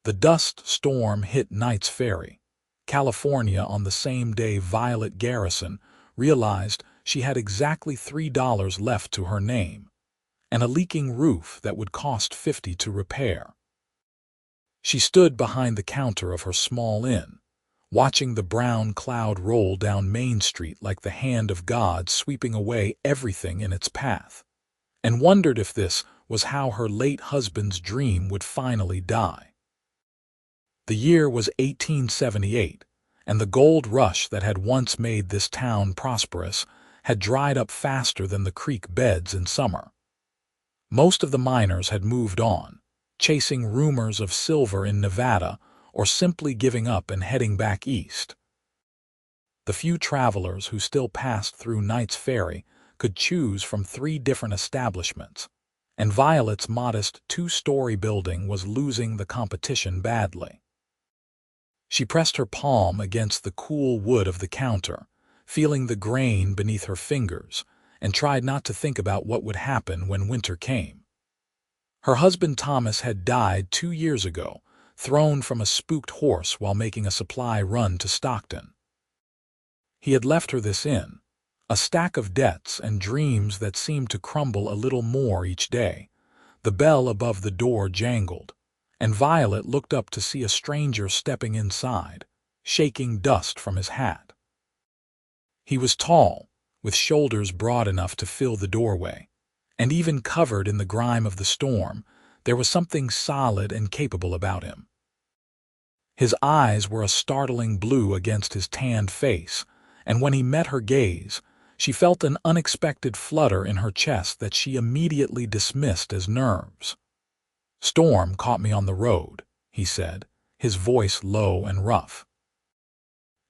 The dust storm hit Knight's Ferry, California on the same day Violet Garrison realized she had exactly $3 left to her name, and a leaking roof that would cost $50 to repair. She stood behind the counter of her small inn, watching the brown cloud roll down Main Street like the hand of God sweeping away everything in its path, and wondered if this was how her late husband's dream would finally die. The year was 1878, and the gold rush that had once made this town prosperous had dried up faster than the creek beds in summer. Most of the miners had moved on, chasing rumors of silver in Nevada or simply giving up and heading back east. The few travelers who still passed through Knight's Ferry could choose from 3 different establishments, and Violet's modest 2-story building was losing the competition badly. She pressed her palm against the cool wood of the counter, feeling the grain beneath her fingers, and tried not to think about what would happen when winter came. Her husband Thomas had died 2 years ago, thrown from a spooked horse while making a supply run to Stockton. He had left her this inn, a stack of debts and dreams that seemed to crumble a little more each day. The bell above the door jangled, and Violet looked up to see a stranger stepping inside, shaking dust from his hat. He was tall, with shoulders broad enough to fill the doorway, and even covered in the grime of the storm, there was something solid and capable about him. His eyes were a startling blue against his tanned face, and when he met her gaze, she felt an unexpected flutter in her chest that she immediately dismissed as nerves. "Storm caught me on the road," he said, his voice low and rough.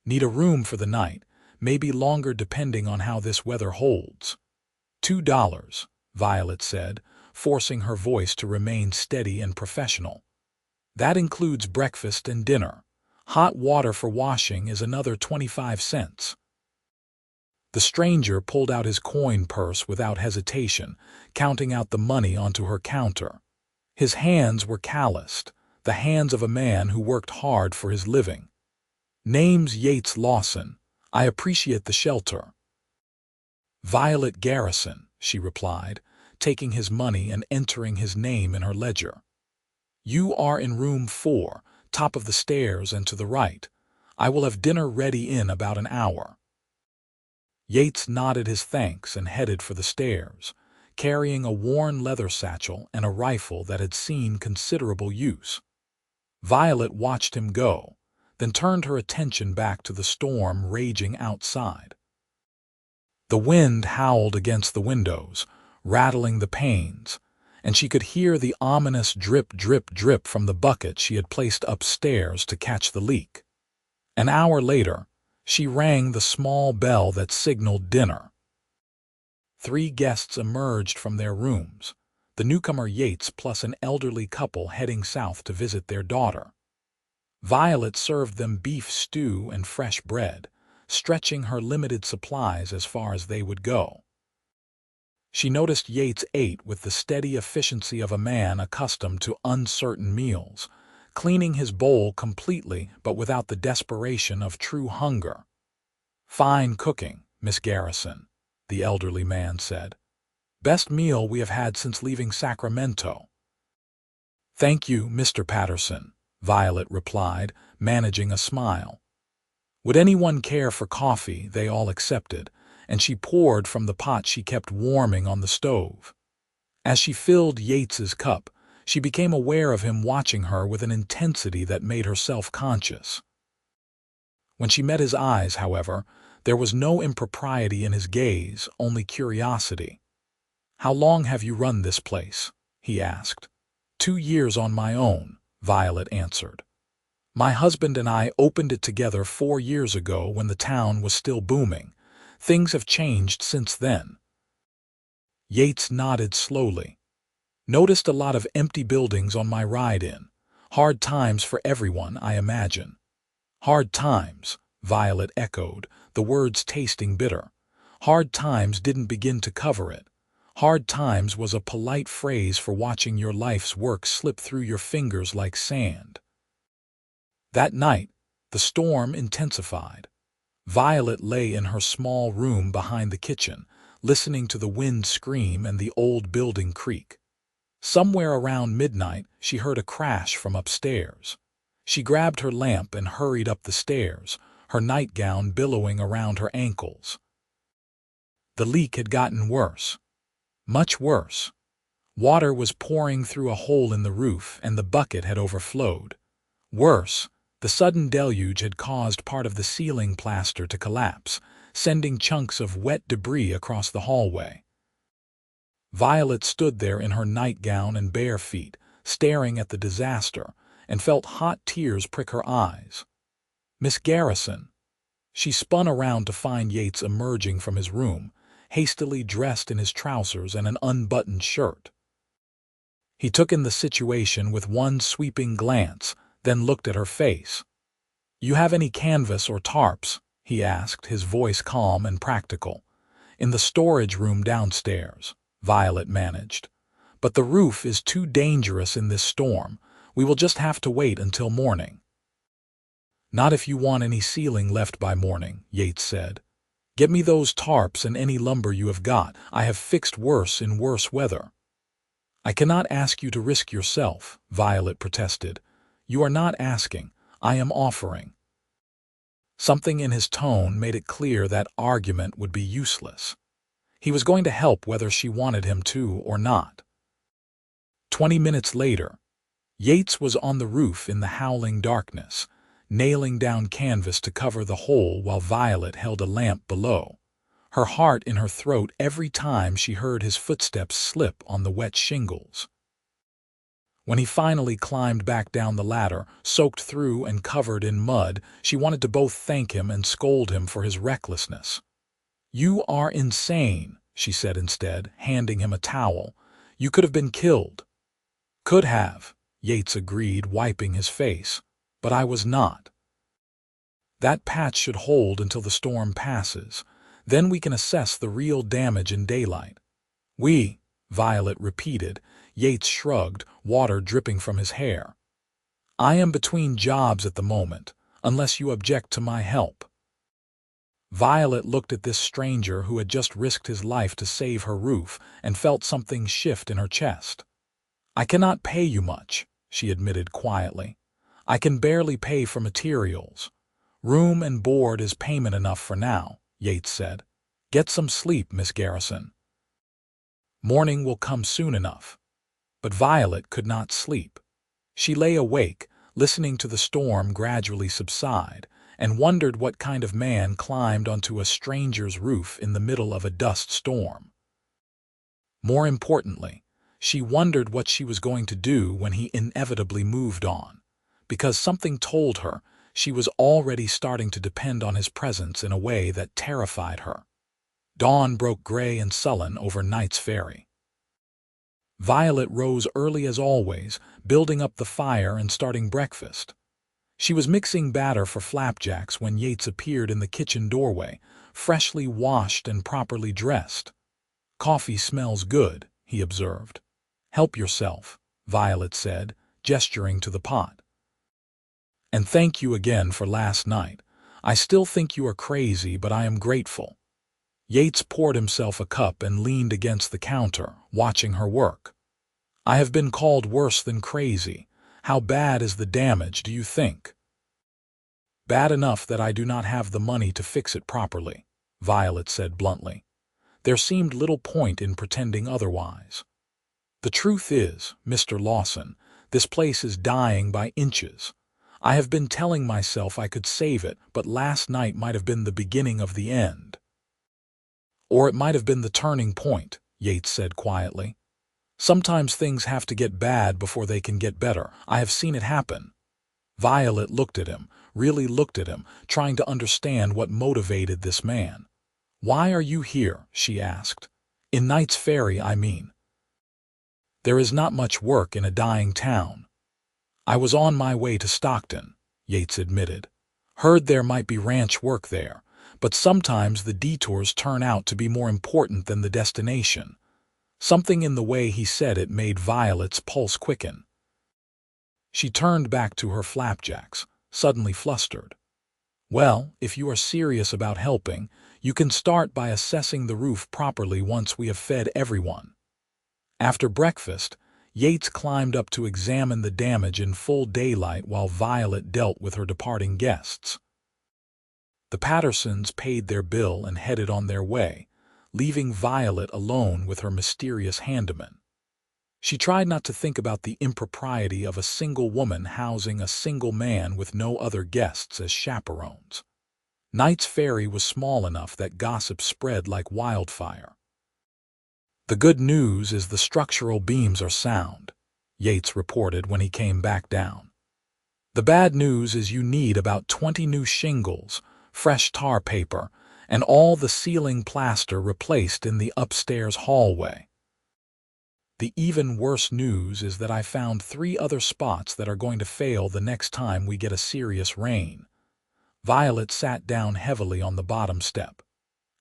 "Need a room for the night, maybe longer depending on how this weather holds." $2, Violet said, forcing her voice to remain steady and professional. "That includes breakfast and dinner. Hot water for washing is another 25 cents. The stranger pulled out his coin purse without hesitation, counting out the money onto her counter. His hands were calloused, the hands of a man who worked hard for his living. "Name's Yates Lawson. I appreciate the shelter." "Violet Garrison," she replied, taking his money and entering his name in her ledger. "You are in room 4, top of the stairs and to the right. I will have dinner ready in about an hour." Yates nodded his thanks and headed for the stairs, carrying a worn leather satchel and a rifle that had seen considerable use. Violet watched him go, then turned her attention back to the storm raging outside. The wind howled against the windows, rattling the panes, and she could hear the ominous drip, drip, drip from the bucket she had placed upstairs to catch the leak. An hour later, she rang the small bell that signaled dinner. 3 guests emerged from their rooms, the newcomer Yates plus an elderly couple heading south to visit their daughter. Violet served them beef stew and fresh bread, stretching her limited supplies as far as they would go. She noticed Yates ate with the steady efficiency of a man accustomed to uncertain meals, cleaning his bowl completely but without the desperation of true hunger. "Fine cooking, Miss Garrison," the elderly man said. "Best meal we have had since leaving Sacramento." "Thank you, Mr. Patterson," Violet replied, managing a smile. Would anyone care for coffee? They all accepted, and she poured from the pot she kept warming on the stove. As she filled Yates's cup, she became aware of him watching her with an intensity that made her self-conscious. When she met his eyes, however, there was no impropriety in his gaze, only curiosity. "How long have you run this place?" he asked. 2 years on my own," Violet answered. "My husband and I opened it together 4 years ago when the town was still booming. Things have changed since then." Yates nodded slowly. "Noticed a lot of empty buildings on my ride in. Hard times for everyone, I imagine." "Hard times," Violet echoed, the words tasting bitter. Hard times didn't begin to cover it. Hard times was a polite phrase for watching your life's work slip through your fingers like sand. That night, the storm intensified. Violet lay in her small room behind the kitchen, listening to the wind scream and the old building creak. Somewhere around midnight, she heard a crash from upstairs. She grabbed her lamp and hurried up the stairs, her nightgown billowing around her ankles. The leak had gotten worse. Much worse. Water was pouring through a hole in the roof and the bucket had overflowed. Worse, the sudden deluge had caused part of the ceiling plaster to collapse, sending chunks of wet debris across the hallway. Violet stood there in her nightgown and bare feet, staring at the disaster, and felt hot tears prick her eyes. "Miss Garrison." She spun around to find Yates emerging from his room, hastily dressed in his trousers and an unbuttoned shirt. He took in the situation with one sweeping glance, then looked at her face. "You have any canvas or tarps?" he asked, his voice calm and practical. "In the storage room downstairs," Violet managed. "But the roof is too dangerous in this storm. We will just have to wait until morning." "Not if you want any ceiling left by morning," Yates said. "Get me those tarps and any lumber you have got. I have fixed worse in worse weather." "I cannot ask you to risk yourself," Violet protested. "You are not asking. I am offering." Something in his tone made it clear that argument would be useless. He was going to help whether she wanted him to or not. 20 minutes later, Yates was on the roof in the howling darkness, nailing down canvas to cover the hole while Violet held a lamp below, her heart in her throat every time she heard his footsteps slip on the wet shingles. When he finally climbed back down the ladder, soaked through and covered in mud, she wanted to both thank him and scold him for his recklessness. "You are insane," she said instead, handing him a towel. "You could have been killed." "Could have," Yates agreed, wiping his face. "But I was not. That patch should hold until the storm passes. Then we can assess the real damage in daylight." "We," Violet repeated. Yates shrugged, water dripping from his hair. "I am between jobs at the moment, unless you object to my help." Violet looked at this stranger who had just risked his life to save her roof and felt something shift in her chest. "I cannot pay you much," she admitted quietly. "I can barely pay for materials. Room and board is payment enough for now," Yates said. "Get some sleep, Miss Garrison. Morning will come soon enough." But Violet could not sleep. She lay awake, listening to the storm gradually subside, and wondered what kind of man climbed onto a stranger's roof in the middle of a dust storm. More importantly, she wondered what she was going to do when he inevitably moved on, because something told her she was already starting to depend on his presence in a way that terrified her. Dawn broke gray and sullen over Knight's Ferry. Violet rose early as always, building up the fire and starting breakfast. She was mixing batter for flapjacks when Yates appeared in the kitchen doorway, freshly washed and properly dressed. "Coffee smells good," he observed. "Help yourself," Violet said, gesturing to the pot. "And thank you again for last night. I still think you are crazy, but I am grateful." Yates poured himself a cup and leaned against the counter, watching her work. "I have been called worse than crazy. How bad is the damage, do you think?" "Bad enough that I do not have the money to fix it properly," Violet said bluntly. There seemed little point in pretending otherwise. "The truth is, Mr. Lawson, this place is dying by inches. I have been telling myself I could save it, but last night might have been the beginning of the end." "Or it might have been the turning point," Yates said quietly. "Sometimes things have to get bad before they can get better. I have seen it happen." Violet looked at him, really looked at him, trying to understand what motivated this man. "Why are you here?" she asked. "In Knight's Ferry, I mean." "There is not much work in a dying town." "I was on my way to Stockton," Yates admitted. "Heard there might be ranch work there, but sometimes the detours turn out to be more important than the destination." Something in the way he said it made Violet's pulse quicken. She turned back to her flapjacks, suddenly flustered. Well, if you are serious about helping, you can start by assessing the roof properly once we have fed everyone. After breakfast, Yates climbed up to examine the damage in full daylight while Violet dealt with her departing guests. The Pattersons paid their bill and headed on their way, leaving Violet alone with her mysterious handyman. She tried not to think about the impropriety of a single woman housing a single man with no other guests as chaperones. Knight's Ferry was small enough that gossip spread like wildfire. "The good news is the structural beams are sound," Yates reported when he came back down. "The bad news is you need about 20 new shingles, fresh tar paper, and all the ceiling plaster replaced in the upstairs hallway. The even worse news is that I found 3 other spots that are going to fail the next time we get a serious rain." Violet sat down heavily on the bottom step.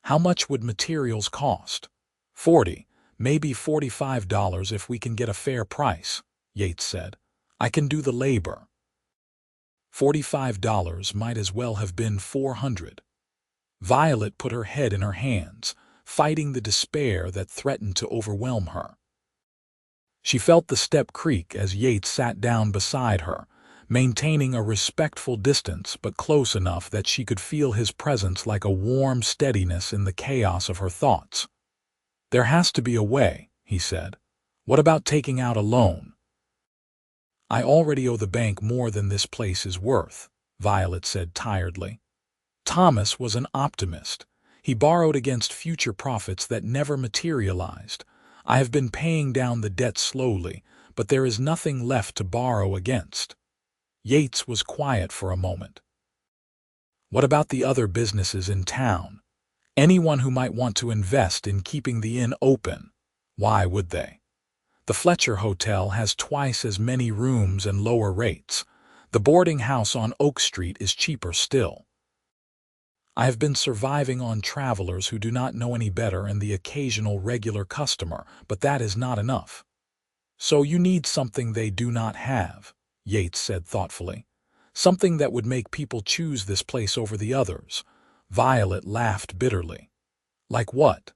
"How much would materials cost?" "$40, maybe $45 if we can get a fair price," Yates said. "I can do the labor." $45 might as well have been $400. Violet put her head in her hands, fighting the despair that threatened to overwhelm her. She felt the step creak as Yates sat down beside her, maintaining a respectful distance but close enough that she could feel his presence like a warm steadiness in the chaos of her thoughts. "There has to be a way," he said. "What about taking out a loan?" "I already owe the bank more than this place is worth," Violet said tiredly. Thomas was an optimist. He borrowed against future profits that never materialized. "I have been paying down the debt slowly, but there is nothing left to borrow against." Yates was quiet for a moment. "What about the other businesses in town? Anyone who might want to invest in keeping the inn open? Why would they? The Fletcher Hotel has twice as many rooms and lower rates. The boarding house on Oak Street is cheaper still. I have been surviving on travelers who do not know any better and the occasional regular customer, but that is not enough." "So you need something they do not have," Yates said thoughtfully. "Something that would make people choose this place over the others." Violet laughed bitterly. "Like what?"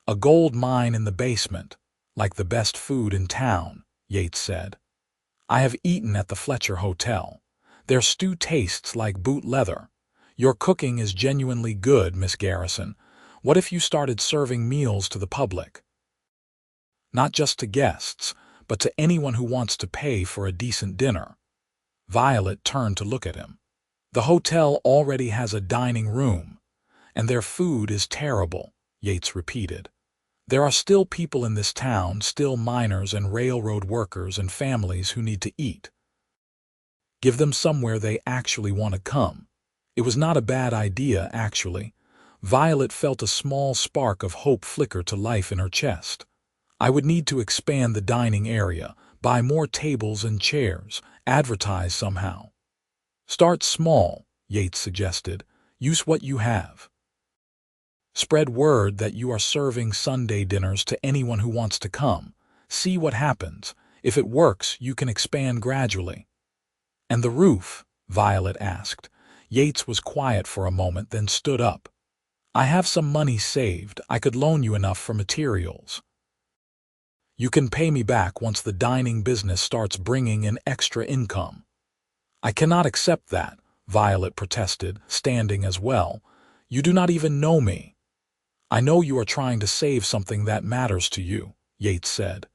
"A gold mine in the basement, like the best food in town," Yates said. "I have eaten at the Fletcher Hotel. Their stew tastes like boot leather. Your cooking is genuinely good, Miss Garrison. What if you started serving meals to the public? Not just to guests, but to anyone who wants to pay for a decent dinner." Violet turned to look at him. "The hotel already has a dining room, and their food is terrible," Yates repeated. "There are still people in this town, still miners and railroad workers and families who need to eat. Give them somewhere they actually want to come." It was not a bad idea, actually. Violet felt a small spark of hope flicker to life in her chest. "I would need to expand the dining area, buy more tables and chairs, advertise somehow." "Start small," Yates suggested. "Use what you have. Spread word that you are serving Sunday dinners to anyone who wants to come. See what happens. If it works, you can expand gradually." "And the roof?" Violet asked. Yates was quiet for a moment, then stood up. "I have some money saved. I could loan you enough for materials. You can pay me back once the dining business starts bringing in extra income." "I cannot accept that," Violet protested, standing as well. "You do not even know me." "I know you are trying to save something that matters to you," Yates said.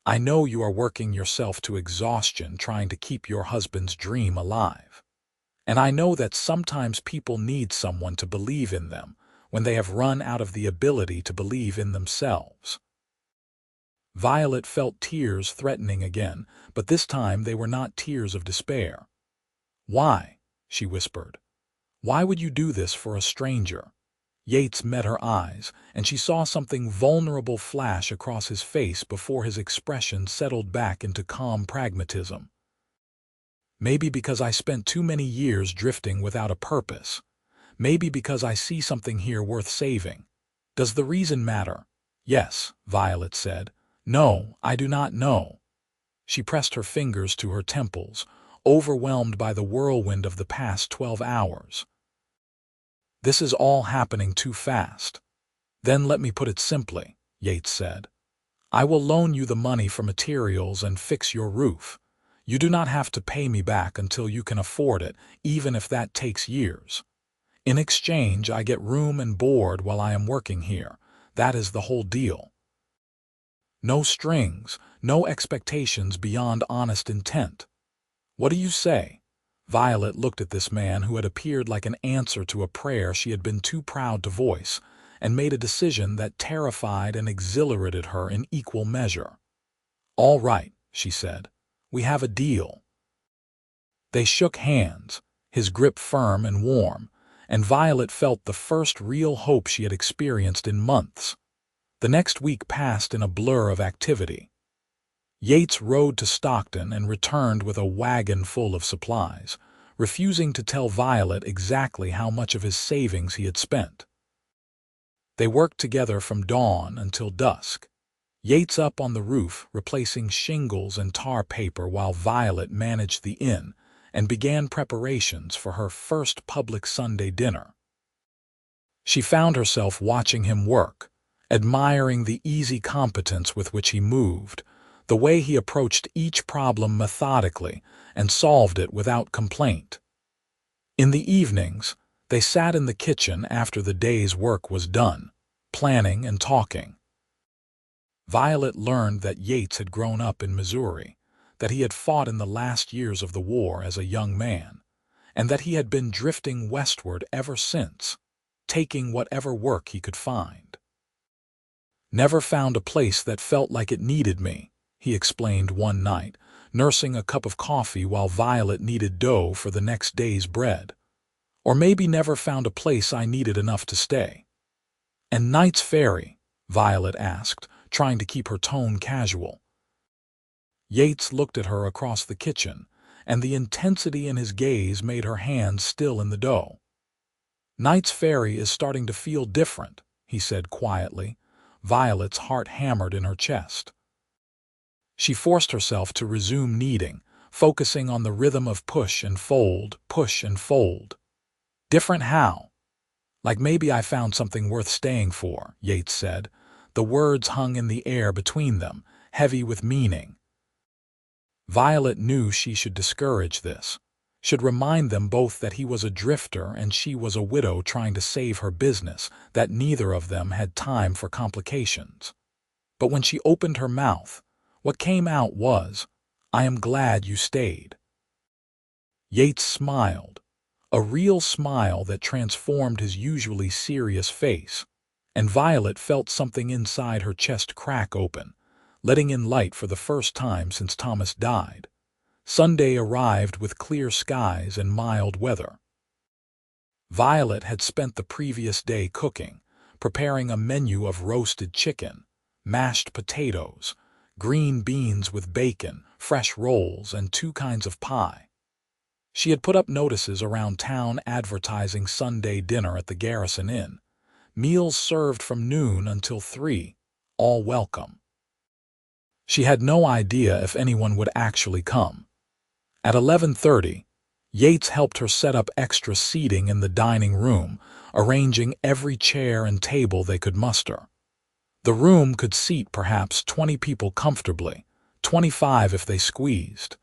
"I know you are working yourself to exhaustion trying to keep your husband's dream alive. And I know that sometimes people need someone to believe in them when they have run out of the ability to believe in themselves." Violet felt tears threatening again, but this time they were not tears of despair. "Why?" she whispered. "Why would you do this for a stranger?" Yates met her eyes, and she saw something vulnerable flash across his face before his expression settled back into calm pragmatism. "Maybe because I spent too many years drifting without a purpose. Maybe because I see something here worth saving. Does the reason matter?" "Yes," Violet said. "No, I do not know." She pressed her fingers to her temples. overwhelmed by the whirlwind of the past 12 hours. "This is all happening too fast." "Then let me put it simply," Yates said. "I will loan you the money for materials and fix your roof. You do not have to pay me back until you can afford it, even if that takes years. In exchange, I get room and board while I am working here. That is the whole deal. No strings, no expectations beyond honest intent. What do you say?" Violet looked at this man who had appeared like an answer to a prayer she had been too proud to voice, and made a decision that terrified and exhilarated her in equal measure. "All right," she said. "We have a deal." They shook hands, his grip firm and warm, and Violet felt the first real hope she had experienced in months. The next week passed in a blur of activity. Yates rode to Stockton and returned with a wagon full of supplies, refusing to tell Violet exactly how much of his savings he had spent. They worked together from dawn until dusk, Yates up on the roof replacing shingles and tar paper while Violet managed the inn and began preparations for her first public Sunday dinner. She found herself watching him work, admiring the easy competence with which he moved, the way he approached each problem methodically and solved it without complaint. In the evenings, they sat in the kitchen after the day's work was done, planning and talking. Violet learned that Yates had grown up in Missouri, that he had fought in the last years of the war as a young man, and that he had been drifting westward ever since, taking whatever work he could find. "Never found a place that felt like it needed me," he explained one night, nursing a cup of coffee while Violet kneaded dough for the next day's bread. "Or maybe never found a place I needed enough to stay." "And Knight's Ferry?" Violet asked, trying to keep her tone casual. Yates looked at her across the kitchen, and the intensity in his gaze made her hands still in the dough. "Knight's Ferry is starting to feel different," he said quietly. Violet's heart hammered in her chest. She forced herself to resume kneading, focusing on the rhythm of push and fold, push and fold. "Different how?" "Like maybe I found something worth staying for," Yates said. The words hung in the air between them, heavy with meaning. Violet knew she should discourage this, should remind them both that he was a drifter and she was a widow trying to save her business, that neither of them had time for complications. But when she opened her mouth, what came out was, "I am glad you stayed." Yates smiled, a real smile that transformed his usually serious face, and Violet felt something inside her chest crack open, letting in light for the first time since Thomas died. Sunday arrived with clear skies and mild weather. Violet had spent the previous day cooking, preparing a menu of roasted chicken, mashed potatoes, green beans with bacon, fresh rolls, and 2 kinds of pie. She had put up notices around town advertising Sunday dinner at the Garrison Inn, meals served from noon until 3, all welcome. She had no idea if anyone would actually come. At 11:30, Yates helped her set up extra seating in the dining room, arranging every chair and table they could muster. The room could seat perhaps 20 people comfortably, 25 if they squeezed.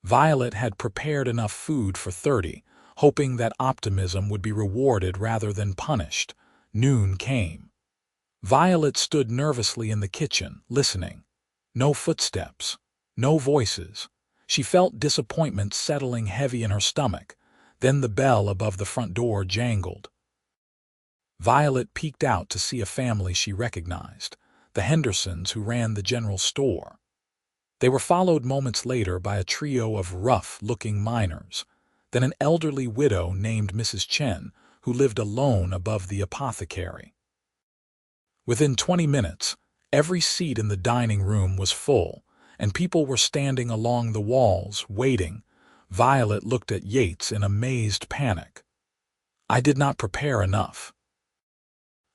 Violet had prepared enough food for 30, hoping that optimism would be rewarded rather than punished. Noon came. Violet stood nervously in the kitchen, listening. No footsteps, no voices. She felt disappointment settling heavy in her stomach. Then the bell above the front door jangled. Violet peeked out to see a family she recognized, the Hendersons who ran the general store. They were followed moments later by a trio of rough-looking miners, then an elderly widow named Mrs. Chen, who lived alone above the apothecary. Within 20 minutes, every seat in the dining room was full, and people were standing along the walls, waiting. Violet looked at Yates in amazed panic. "I did not prepare enough."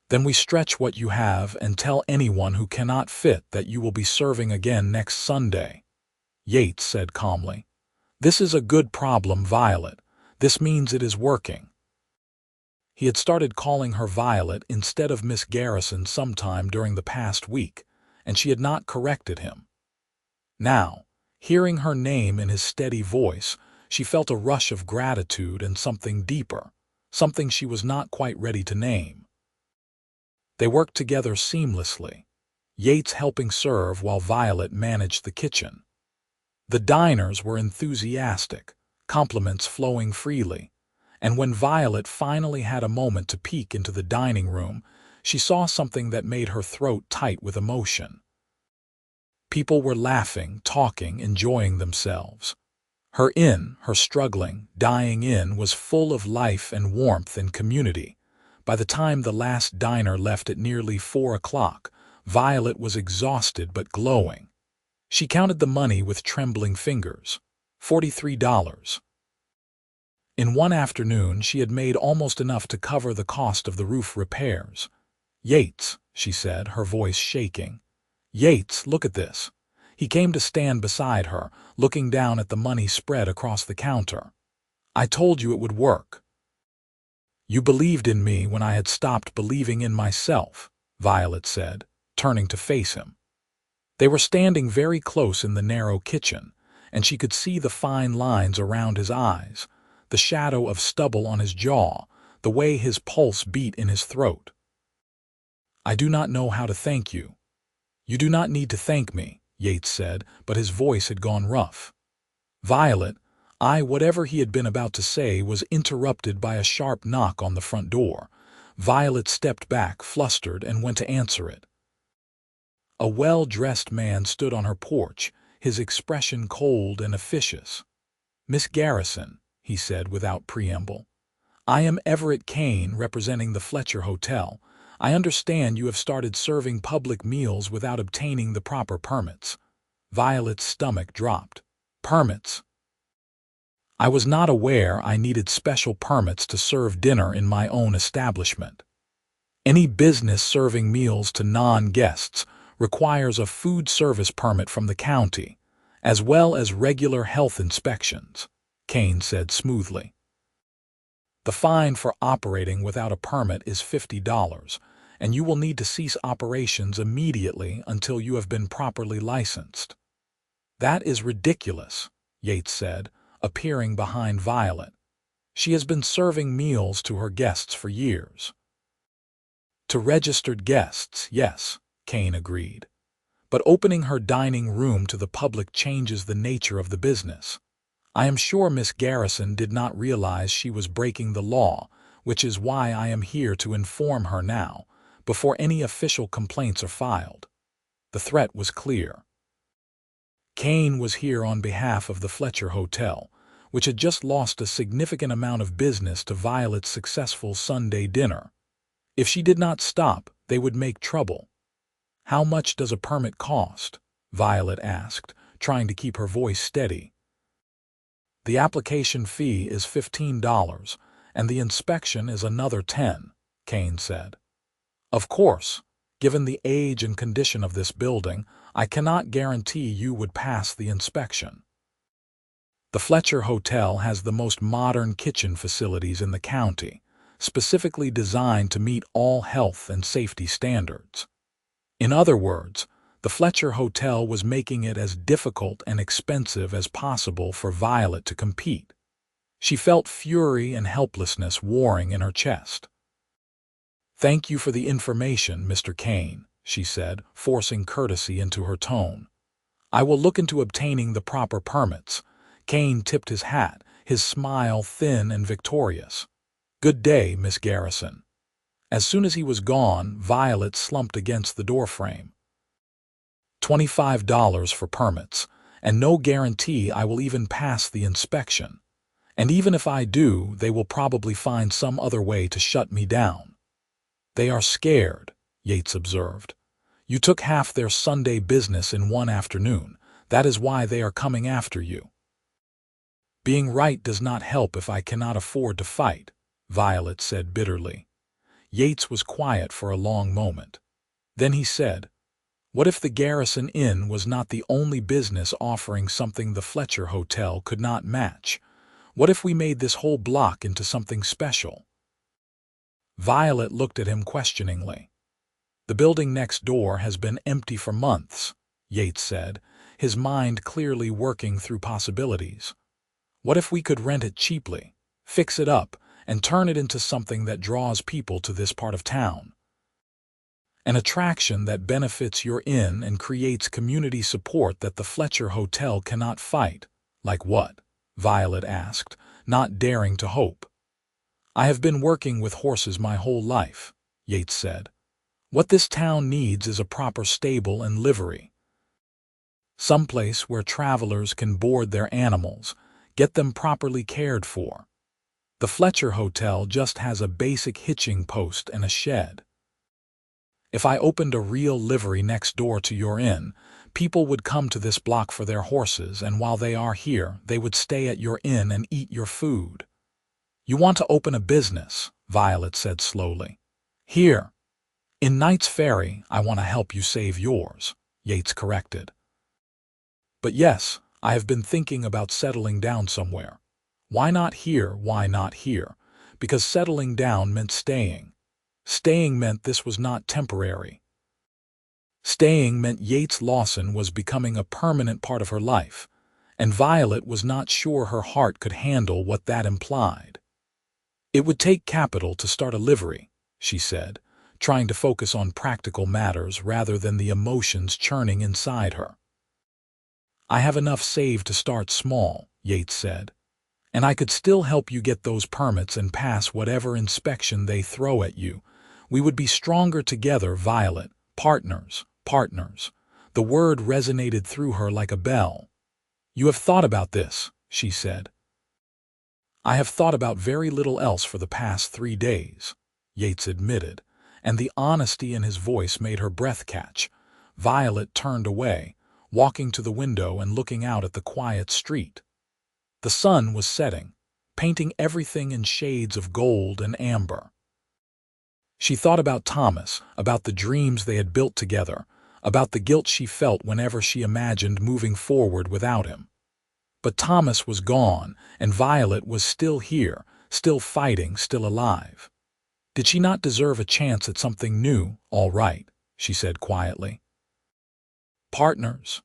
"Then we stretch what you have and tell anyone who cannot fit that you will be serving again next Sunday," Yates said calmly. This is a good problem, Violet. This means it is working. He had started calling her Violet instead of Miss Garrison sometime during the past week, and she had not corrected him. Now, hearing her name in his steady voice, she felt a rush of gratitude and something deeper, something she was not quite ready to name. They worked together seamlessly, Yates helping serve while Violet managed the kitchen. The diners were enthusiastic, compliments flowing freely, and when Violet finally had a moment to peek into the dining room, she saw something that made her throat tight with emotion. People were laughing, talking, enjoying themselves. Her struggling, dying inn, was full of life and warmth and community. By the time the last diner left at nearly 4 o'clock, Violet was exhausted but glowing. She counted the money with trembling fingers. $43. In one afternoon, she had made almost enough to cover the cost of the roof repairs. "Yates," she said, her voice shaking. "Yates, look at this." He came to stand beside her, looking down at the money spread across the counter. "I told you it would work." "You believed in me when I had stopped believing in myself," Violet said, turning to face him. They were standing very close in the narrow kitchen, and she could see the fine lines around his eyes, the shadow of stubble on his jaw, the way his pulse beat in his throat. "I do not know how to thank you." "You do not need to thank me," Yates said, but his voice had gone rough. "Violet," whatever he had been about to say was interrupted by a sharp knock on the front door. Violet stepped back, flustered, and went to answer it. A well-dressed man stood on her porch, his expression cold and officious. "Miss Garrison," he said without preamble. "I am Everett Kane, representing the Fletcher Hotel. I understand you have started serving public meals without obtaining the proper permits." Violet's stomach dropped. "Permits?" "I was not aware I needed special permits to serve dinner in my own establishment. Any business serving meals to non-guests requires a food service permit from the county, as well as regular health inspections," Kane said smoothly. "The fine for operating without a permit is $50, and you will need to cease operations immediately until you have been properly licensed." "That is ridiculous," Yates said, appearing behind Violet. "She has been serving meals to her guests for years." "To registered guests, yes," Kane agreed. "But opening her dining room to the public changes the nature of the business. I am sure Miss Garrison did not realize she was breaking the law, which is why I am here to inform her now, before any official complaints are filed." The threat was clear. Kane was here on behalf of the Fletcher Hotel, which had just lost a significant amount of business to Violet's successful Sunday dinner. If she did not stop, they would make trouble. "How much does a permit cost?" Violet asked, trying to keep her voice steady. "The application fee is $15, and the inspection is another $10, Kane said. "Of course, given the age and condition of this building, I cannot guarantee you would pass the inspection. The Fletcher Hotel has the most modern kitchen facilities in the county, specifically designed to meet all health and safety standards." In other words, the Fletcher Hotel was making it as difficult and expensive as possible for Violet to compete. She felt fury and helplessness warring in her chest. "Thank you for the information, Mr. Kane," she said, forcing courtesy into her tone. "I will look into obtaining the proper permits." Kane tipped his hat, his smile thin and victorious. "Good day, Miss Garrison." As soon as he was gone, Violet slumped against the doorframe. $25 for permits, and no guarantee I will even pass the inspection. And even if I do, they will probably find some other way to shut me down. "They are scared," Yates observed. "You took half their Sunday business in one afternoon. That is why they are coming after you." "Being right does not help if I cannot afford to fight," Violet said bitterly. Yates was quiet for a long moment. Then he said, What if the Garrison Inn was not the only business offering something the Fletcher Hotel could not match? What if we made this whole block into something special? Violet looked at him questioningly. The building next door has been empty for months, Yates said, his mind clearly working through possibilities. What if we could rent it cheaply, fix it up, and turn it into something that draws people to this part of town? An attraction that benefits your inn and creates community support that the Fletcher Hotel cannot fight. Like what? Violet asked, not daring to hope. I have been working with horses my whole life, Yates said. What this town needs is a proper stable and livery. Someplace where travelers can board their animals, get them properly cared for. The Fletcher Hotel just has a basic hitching post and a shed. If I opened a real livery next door to your inn, people would come to this block for their horses, and while they are here, they would stay at your inn and eat your food. You want to open a business, Violet said slowly. Here, in Knight's Ferry, I want to help you save yours, Yates corrected. But yes, I have been thinking about settling down somewhere. Why not here? Why not here? Because settling down meant staying. Staying meant this was not temporary. Staying meant Yates Lawson was becoming a permanent part of her life, and Violet was not sure her heart could handle what that implied. It would take capital to start a livery, she said, trying to focus on practical matters rather than the emotions churning inside her. I have enough saved to start small, Yates said, and I could still help you get those permits and pass whatever inspection they throw at you. We would be stronger together, Violet. Partners, partners. The word resonated through her like a bell. You have thought about this, she said. I have thought about very little else for the past 3 days, Yates admitted, and the honesty in his voice made her breath catch. Violet turned away, walking to the window and looking out at the quiet street. The sun was setting, painting everything in shades of gold and amber. She thought about Thomas, about the dreams they had built together, about the guilt she felt whenever she imagined moving forward without him. But Thomas was gone, and Violet was still here, still fighting, still alive. Did she not deserve a chance at something new? All right, she said quietly. Partners.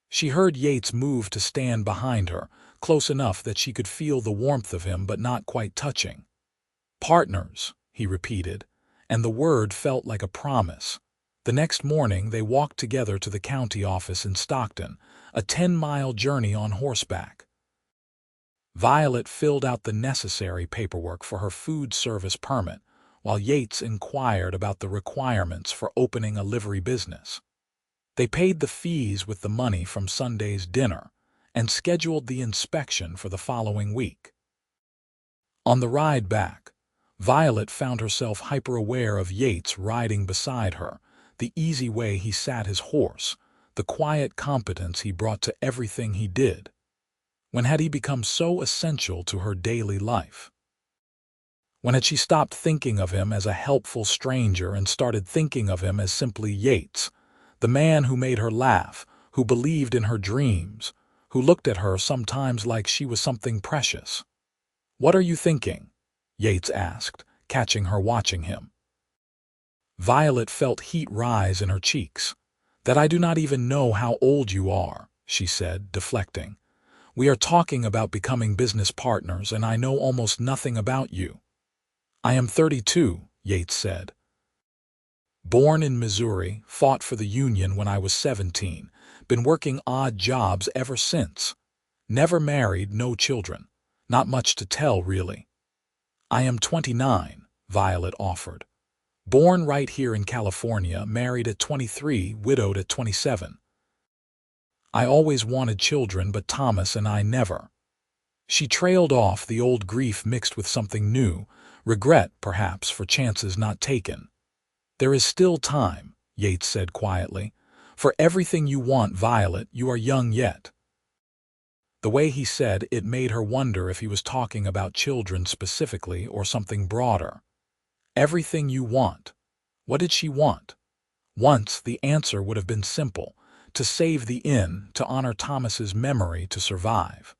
She heard Yates move to stand behind her, close enough that she could feel the warmth of him but not quite touching. Partners, he repeated, and the word felt like a promise. The next morning they walked together to the county office in Stockton, a 10-mile journey on horseback. Violet filled out the necessary paperwork for her food service permit, while Yates inquired about the requirements for opening a livery business. They paid the fees with the money from Sunday's dinner and scheduled the inspection for the following week. On the ride back, Violet found herself hyper-aware of Yates riding beside her, the easy way he sat his horse, the quiet competence he brought to everything he did. When had he become so essential to her daily life? When had she stopped thinking of him as a helpful stranger and started thinking of him as simply Yates, the man who made her laugh, who believed in her dreams, who looked at her sometimes like she was something precious? "What are you thinking?" Yates asked, catching her watching him. Violet felt heat rise in her cheeks. "That I do not even know how old you are," she said, deflecting. "We are talking about becoming business partners, and I know almost nothing about you." "I am 32, Yates said. "Born in Missouri, fought for the Union when I was 17, been working odd jobs ever since. Never married, no children. Not much to tell, really." "I am 29, Violet offered. "Born right here in California, married at 23, widowed at 27. I always wanted children, but Thomas and I never." She trailed off, the old grief mixed with something new, regret, perhaps, for chances not taken. "There is still time," Yates said quietly. "For everything you want, Violet, you are young yet." The way he said it made her wonder if he was talking about children specifically or something broader. Everything you want. What did she want? Once, the answer would have been simple: to save the inn, to honor Thomas's memory, to survive.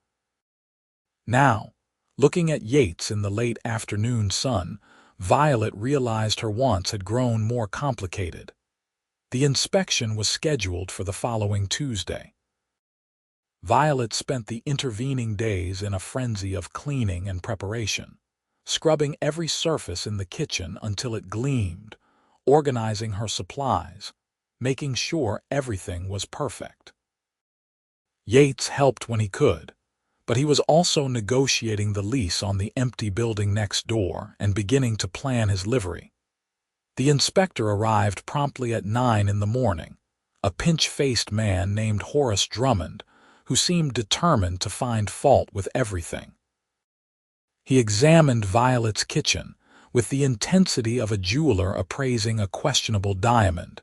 Now, looking at Yates in the late afternoon sun, Violet realized her wants had grown more complicated. The inspection was scheduled for the following Tuesday. Violet spent the intervening days in a frenzy of cleaning and preparation, scrubbing every surface in the kitchen until it gleamed, organizing her supplies, making sure everything was perfect. Yates helped when he could, but he was also negotiating the lease on the empty building next door and beginning to plan his livery. The inspector arrived promptly at 9 in the morning, a pinch-faced man named Horace Drummond, who seemed determined to find fault with everything. He examined Violet's kitchen with the intensity of a jeweler appraising a questionable diamond,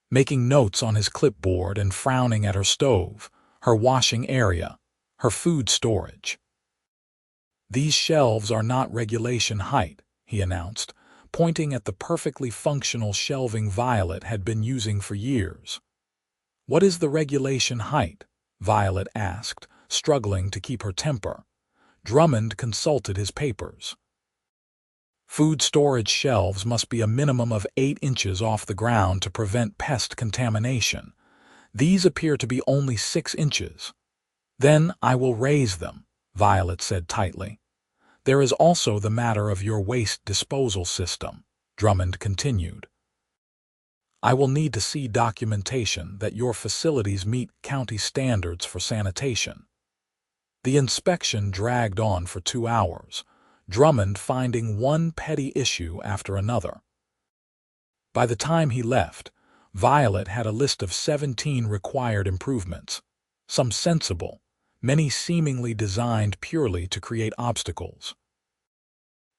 making notes on his clipboard and frowning at her stove, her washing area, her food storage. "These shelves are not regulation height," he announced, pointing at the perfectly functional shelving Violet had been using for years. "What is the regulation height?" Violet asked, struggling to keep her temper. Drummond consulted his papers. "Food storage shelves must be a minimum of 8 inches off the ground to prevent pest contamination. These appear to be only 6 inches. "Then I will raise them," Violet said tightly. "There is also the matter of your waste disposal system," Drummond continued. "I will need to see documentation that your facilities meet county standards for sanitation." The inspection dragged on for 2 hours, Drummond finding one petty issue after another. By the time he left, Violet had a list of 17 required improvements, some sensible, many seemingly designed purely to create obstacles.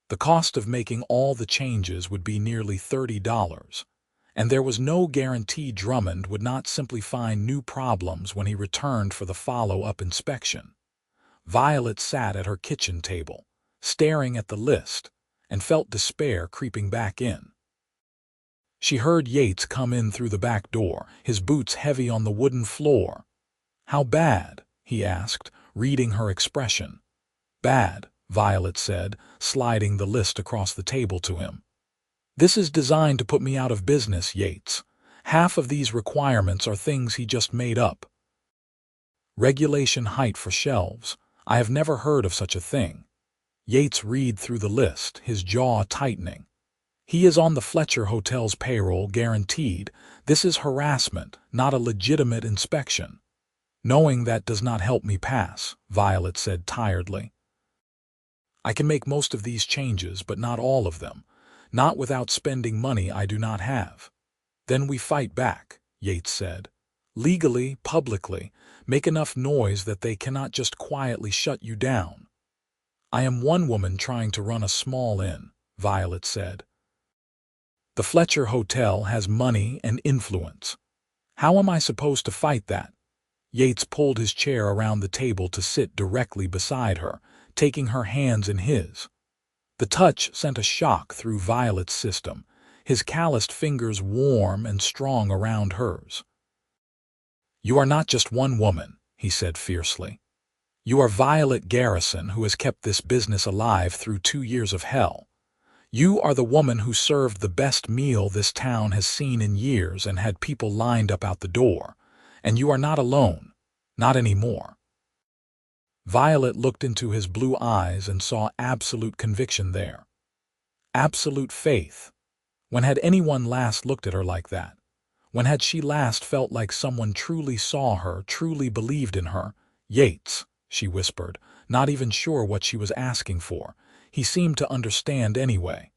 The cost of making all the changes would be nearly $30, and there was no guarantee Drummond would not simply find new problems when he returned for the follow-up inspection. Violet sat at her kitchen table, staring at the list, and felt despair creeping back in. She heard Yates come in through the back door, his boots heavy on the wooden floor. "How bad?" he asked, reading her expression. "Bad," Violet said, sliding the list across the table to him. "This is designed to put me out of business, Yates. Half of these requirements are things he just made up. Regulation height for shelves. I have never heard of such a thing." Yates read through the list, his jaw tightening. "He is on the Fletcher Hotel's payroll, guaranteed. This is harassment, not a legitimate inspection." "Knowing that does not help me pass," Violet said tiredly. "I can make most of these changes, but not all of them. Not without spending money I do not have." "Then we fight back," Yates said. "Legally, publicly, make enough noise that they cannot just quietly shut you down." "I am one woman trying to run a small inn," Violet said. "The Fletcher Hotel has money and influence. How am I supposed to fight that?" Yates pulled his chair around the table to sit directly beside her, taking her hands in his. The touch sent a shock through Violet's system, his calloused fingers warm and strong around hers. "You are not just one woman," he said fiercely. "You are Violet Garrison, who has kept this business alive through 2 years of hell. You are the woman who served the best meal this town has seen in years and had people lined up out the door. And you are not alone. Not anymore." Violet looked into his blue eyes and saw absolute conviction there. Absolute faith. When had anyone last looked at her like that? When had she last felt like someone truly saw her, truly believed in her? "Yates," she whispered, not even sure what she was asking for. He seemed to understand anyway.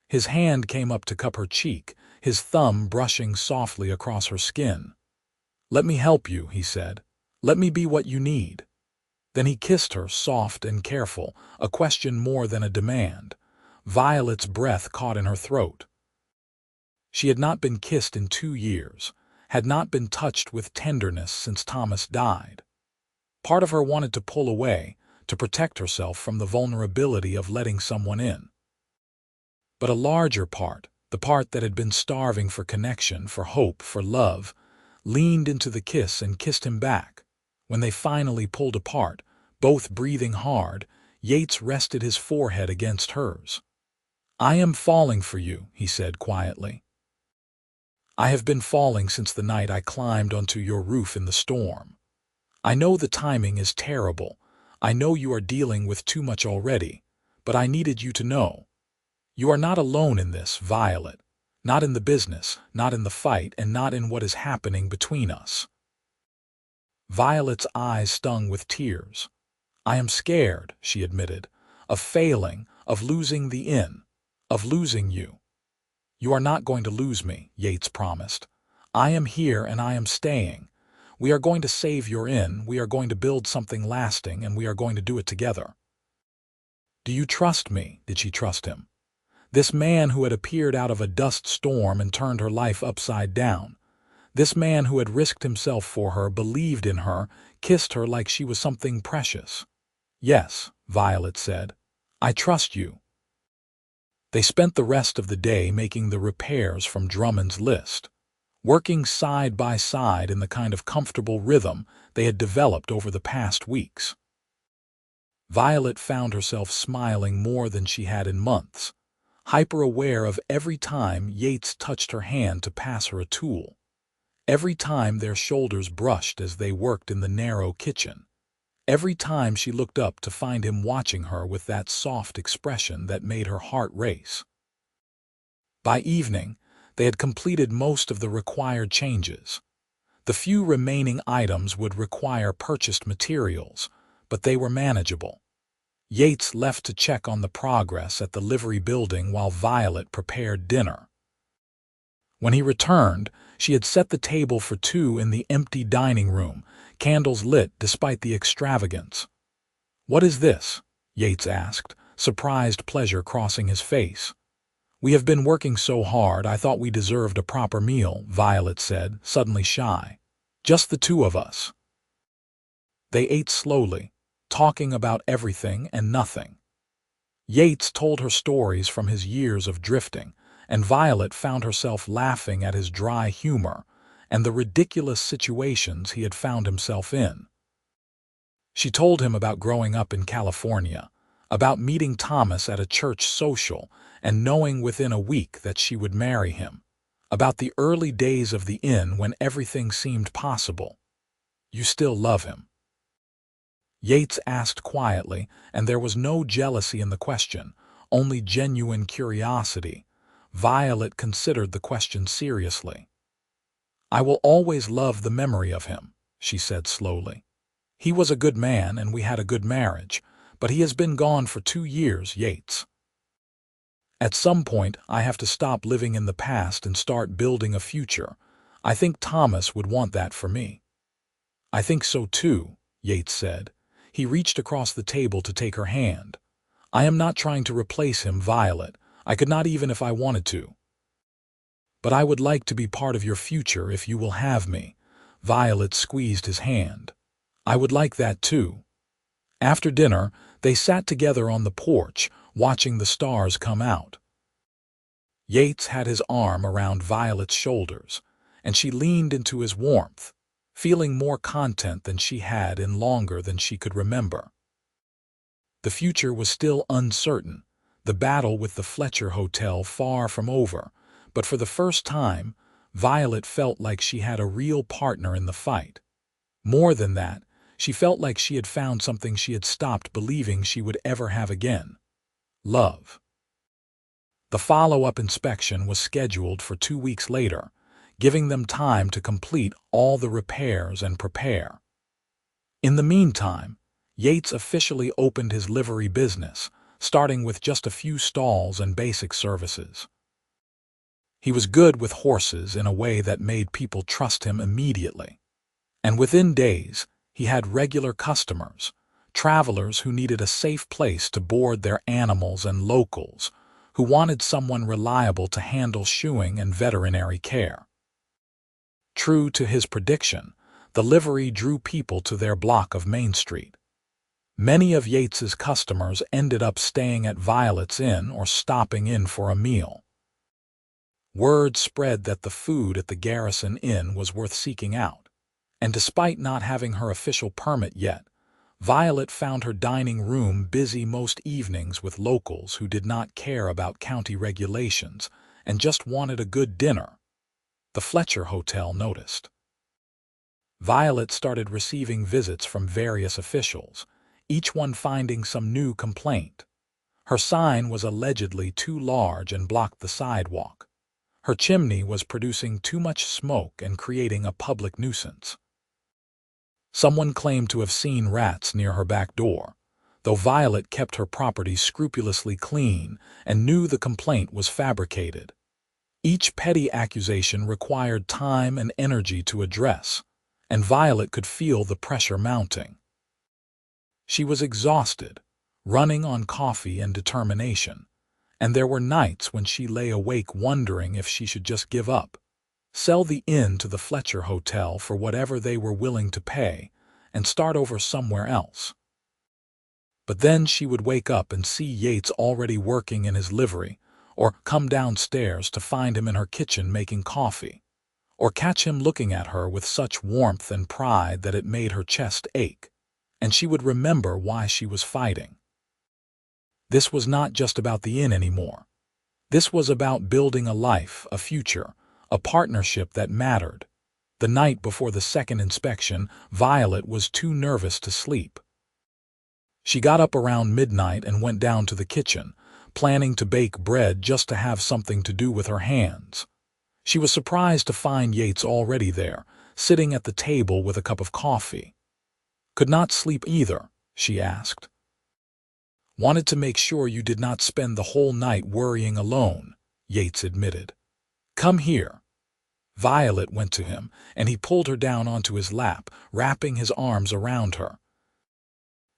His hand came up to cup her cheek, his thumb brushing softly across her skin. "Let me help you," he said. "Let me be what you need." Then he kissed her, soft and careful, a question more than a demand. Violet's breath caught in her throat. She had not been kissed in 2 years, had not been touched with tenderness since Thomas died. Part of her wanted to pull away, to protect herself from the vulnerability of letting someone in. But a larger part, The part that had been starving for connection, for hope, for love, leaned into the kiss and kissed him back. When they finally pulled apart, both breathing hard, Yates rested his forehead against hers. "I am falling for you," he said quietly. "I have been falling since the night I climbed onto your roof in the storm. I know the timing is terrible. I know you are dealing with too much already, but I needed you to know. You are not alone in this, Violet. Not in the business, not in the fight, and not in what is happening between us." Violet's eyes stung with tears. "I am scared," she admitted, "of failing, of losing the inn, of losing you." "You are not going to lose me," Yates promised. "I am here and I am staying. We are going to save your inn, we are going to build something lasting, and we are going to do it together." "Do you trust me?" Did she trust him? This man who had appeared out of a dust storm and turned her life upside down. This man who had risked himself for her, believed in her, kissed her like she was something precious. "Yes," Violet said. "I trust you." They spent the rest of the day making the repairs from Drummond's list, working side by side in the kind of comfortable rhythm they had developed over the past weeks. Violet found herself smiling more than she had in months, hyper-aware of every time Yates touched her hand to pass her a tool, every time their shoulders brushed as they worked in the narrow kitchen, every time she looked up to find him watching her with that soft expression that made her heart race. By evening, they had completed most of the required changes. The few remaining items would require purchased materials, but they were manageable. Yates left to check on the progress at the livery building while Violet prepared dinner. When he returned, she had set the table for two in the empty dining room, candles lit despite the extravagance. "What is this?" Yates asked, surprised pleasure crossing his face. "We have been working so hard, I thought we deserved a proper meal," Violet said, suddenly shy. "Just the two of us." They ate slowly, talking about everything and nothing. Yates told her stories from his years of drifting, and Violet found herself laughing at his dry humor and the ridiculous situations he had found himself in. She told him about growing up in California, about meeting Thomas at a church social and knowing within a week that she would marry him, about the early days of the inn when everything seemed possible. "You still love him?" Yates asked quietly, and there was no jealousy in the question, only genuine curiosity. Violet considered the question seriously. "I will always love the memory of him," she said slowly. "He was a good man and we had a good marriage, but he has been gone for 2 years, Yates. At some point, I have to stop living in the past and start building a future. I think Thomas would want that for me." "I think so too," Yates said. He reached across the table to take her hand. "I am not trying to replace him, Violet. I could not even if I wanted to. But I would like to be part of your future if you will have me." Violet squeezed his hand. "I would like that too." After dinner, they sat together on the porch, watching the stars come out. Yates had his arm around Violet's shoulders, and she leaned into his warmth, feeling more content than she had in longer than she could remember. The future was still uncertain, the battle with the Fletcher Hotel far from over, but for the first time, Violet felt like she had a real partner in the fight. More than that, she felt like she had found something she had stopped believing she would ever have again: love. The follow-up inspection was scheduled for 2 weeks later, giving them time to complete all the repairs and prepare. In the meantime, Yates officially opened his livery business, starting with just a few stalls and basic services. He was good with horses in a way that made people trust him immediately. And within days, he had regular customers, travelers who needed a safe place to board their animals and locals who wanted someone reliable to handle shoeing and veterinary care. True to his prediction, the livery drew people to their block of Main Street. Many of Yates's customers ended up staying at Violet's Inn or stopping in for a meal. Word spread that the food at the Garrison Inn was worth seeking out, and despite not having her official permit yet, Violet found her dining room busy most evenings with locals who did not care about county regulations and just wanted a good dinner. The Fletcher Hotel noticed. Violet started receiving visits from various officials, each one finding some new complaint. Her sign was allegedly too large and blocked the sidewalk. Her chimney was producing too much smoke and creating a public nuisance. Someone claimed to have seen rats near her back door, though Violet kept her property scrupulously clean and knew the complaint was fabricated. Each petty accusation required time and energy to address, and Violet could feel the pressure mounting. She was exhausted, running on coffee and determination, and there were nights when she lay awake wondering if she should just give up, sell the inn to the Fletcher Hotel for whatever they were willing to pay, and start over somewhere else. But then she would wake up and see Yates already working in his livery, or come downstairs to find him in her kitchen making coffee, or catch him looking at her with such warmth and pride that it made her chest ache, and she would remember why she was fighting. This was not just about the inn anymore. This was about building a life, a future, a partnership that mattered. The night before the second inspection, Violet was too nervous to sleep. She got up around midnight and went down to the kitchen, planning to bake bread just to have something to do with her hands. She was surprised to find Yates already there, sitting at the table with a cup of coffee. "Could not sleep either?" she asked. "Wanted to make sure you did not spend the whole night worrying alone," Yates admitted. "Come here." Violet went to him, and he pulled her down onto his lap, wrapping his arms around her.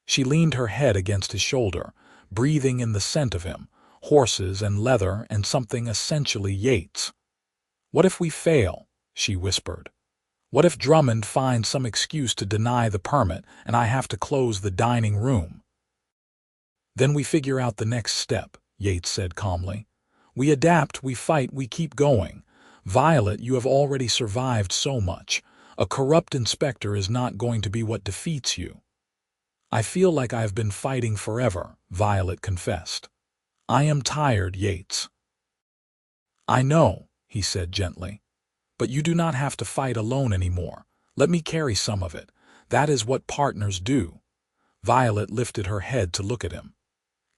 She leaned her head against his shoulder, breathing in the scent of him, horses and leather and something essentially Yates. "What if we fail?" she whispered. "What if Drummond finds some excuse to deny the permit and I have to close the dining room?" "Then we figure out the next step," Yates said calmly. "We adapt, we fight, we keep going. Violet, you have already survived so much. A corrupt inspector is not going to be what defeats you." "I feel like I have been fighting forever," Violet confessed. "I am tired, Yates." "I know," he said gently. "But you do not have to fight alone anymore. Let me carry some of it. That is what partners do." Violet lifted her head to look at him.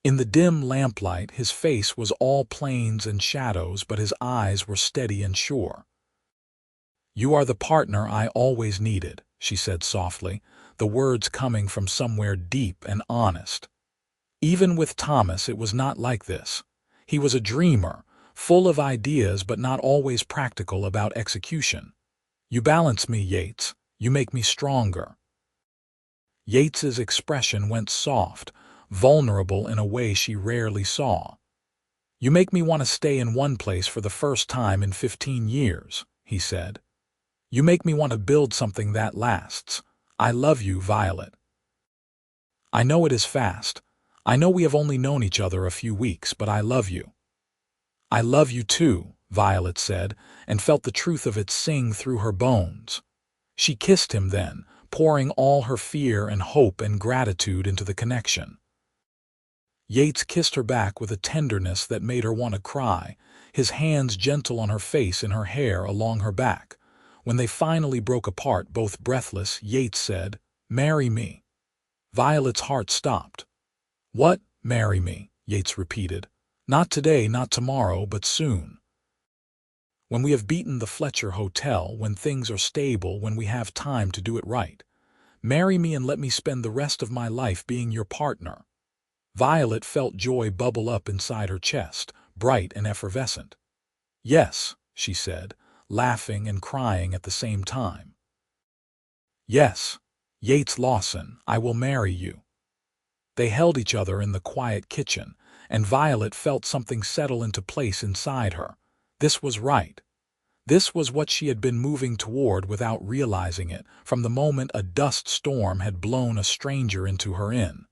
In the dim lamplight, his face was all planes and shadows, but his eyes were steady and sure. "You are the partner I always needed," she said softly, the words coming from somewhere deep and honest. Even with Thomas, it was not like this. He was a dreamer, full of ideas but not always practical about execution. "You balance me, Yates. You make me stronger." Yates's expression went soft, vulnerable in a way she rarely saw. "You make me want to stay in one place for the first time in 15 years, he said. "You make me want to build something that lasts. I love you, Violet." "I know it is fast. I know we have only known each other a few weeks, but I love you." "I love you too," Violet said, and felt the truth of it sing through her bones. She kissed him then, pouring all her fear and hope and gratitude into the connection. Yates kissed her back with a tenderness that made her want to cry, his hands gentle on her face and her hair along her back. When they finally broke apart, both breathless, Yates said, "Marry me." Violet's heart stopped. "What, marry me?" Yates repeated. "Not today, not tomorrow, but soon. When we have beaten the Fletcher Hotel, when things are stable, when we have time to do it right. Marry me and let me spend the rest of my life being your partner." Violet felt joy bubble up inside her chest, bright and effervescent. "Yes," she said, laughing and crying at the same time. "Yes, Yates Lawson, I will marry you." They held each other in the quiet kitchen, and Violet felt something settle into place inside her. This was right. This was what she had been moving toward without realizing it, from the moment a dust storm had blown a stranger into her inn.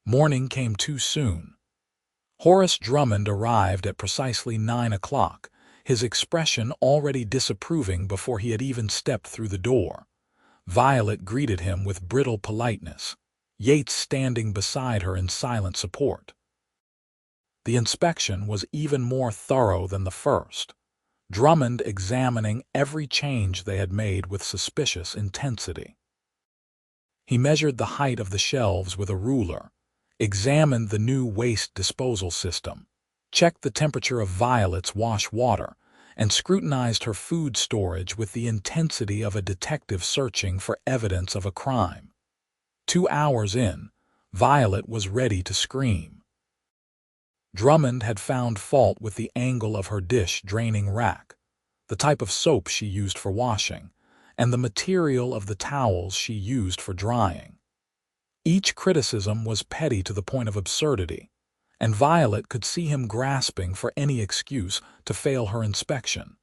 Morning came too soon. Horace Drummond arrived at precisely 9 o'clock, his expression already disapproving before he had even stepped through the door. Violet greeted him with brittle politeness, Yates standing beside her in silent support. The inspection was even more thorough than the first, Drummond examining every change they had made with suspicious intensity. He measured the height of the shelves with a ruler, examined the new waste disposal system, checked the temperature of Violet's wash water, and scrutinized her food storage with the intensity of a detective searching for evidence of a crime. 2 hours in, Violet was ready to scream. Drummond had found fault with the angle of her dish draining rack, the type of soap she used for washing, and the material of the towels she used for drying. Each criticism was petty to the point of absurdity, and Violet could see him grasping for any excuse to fail her inspection.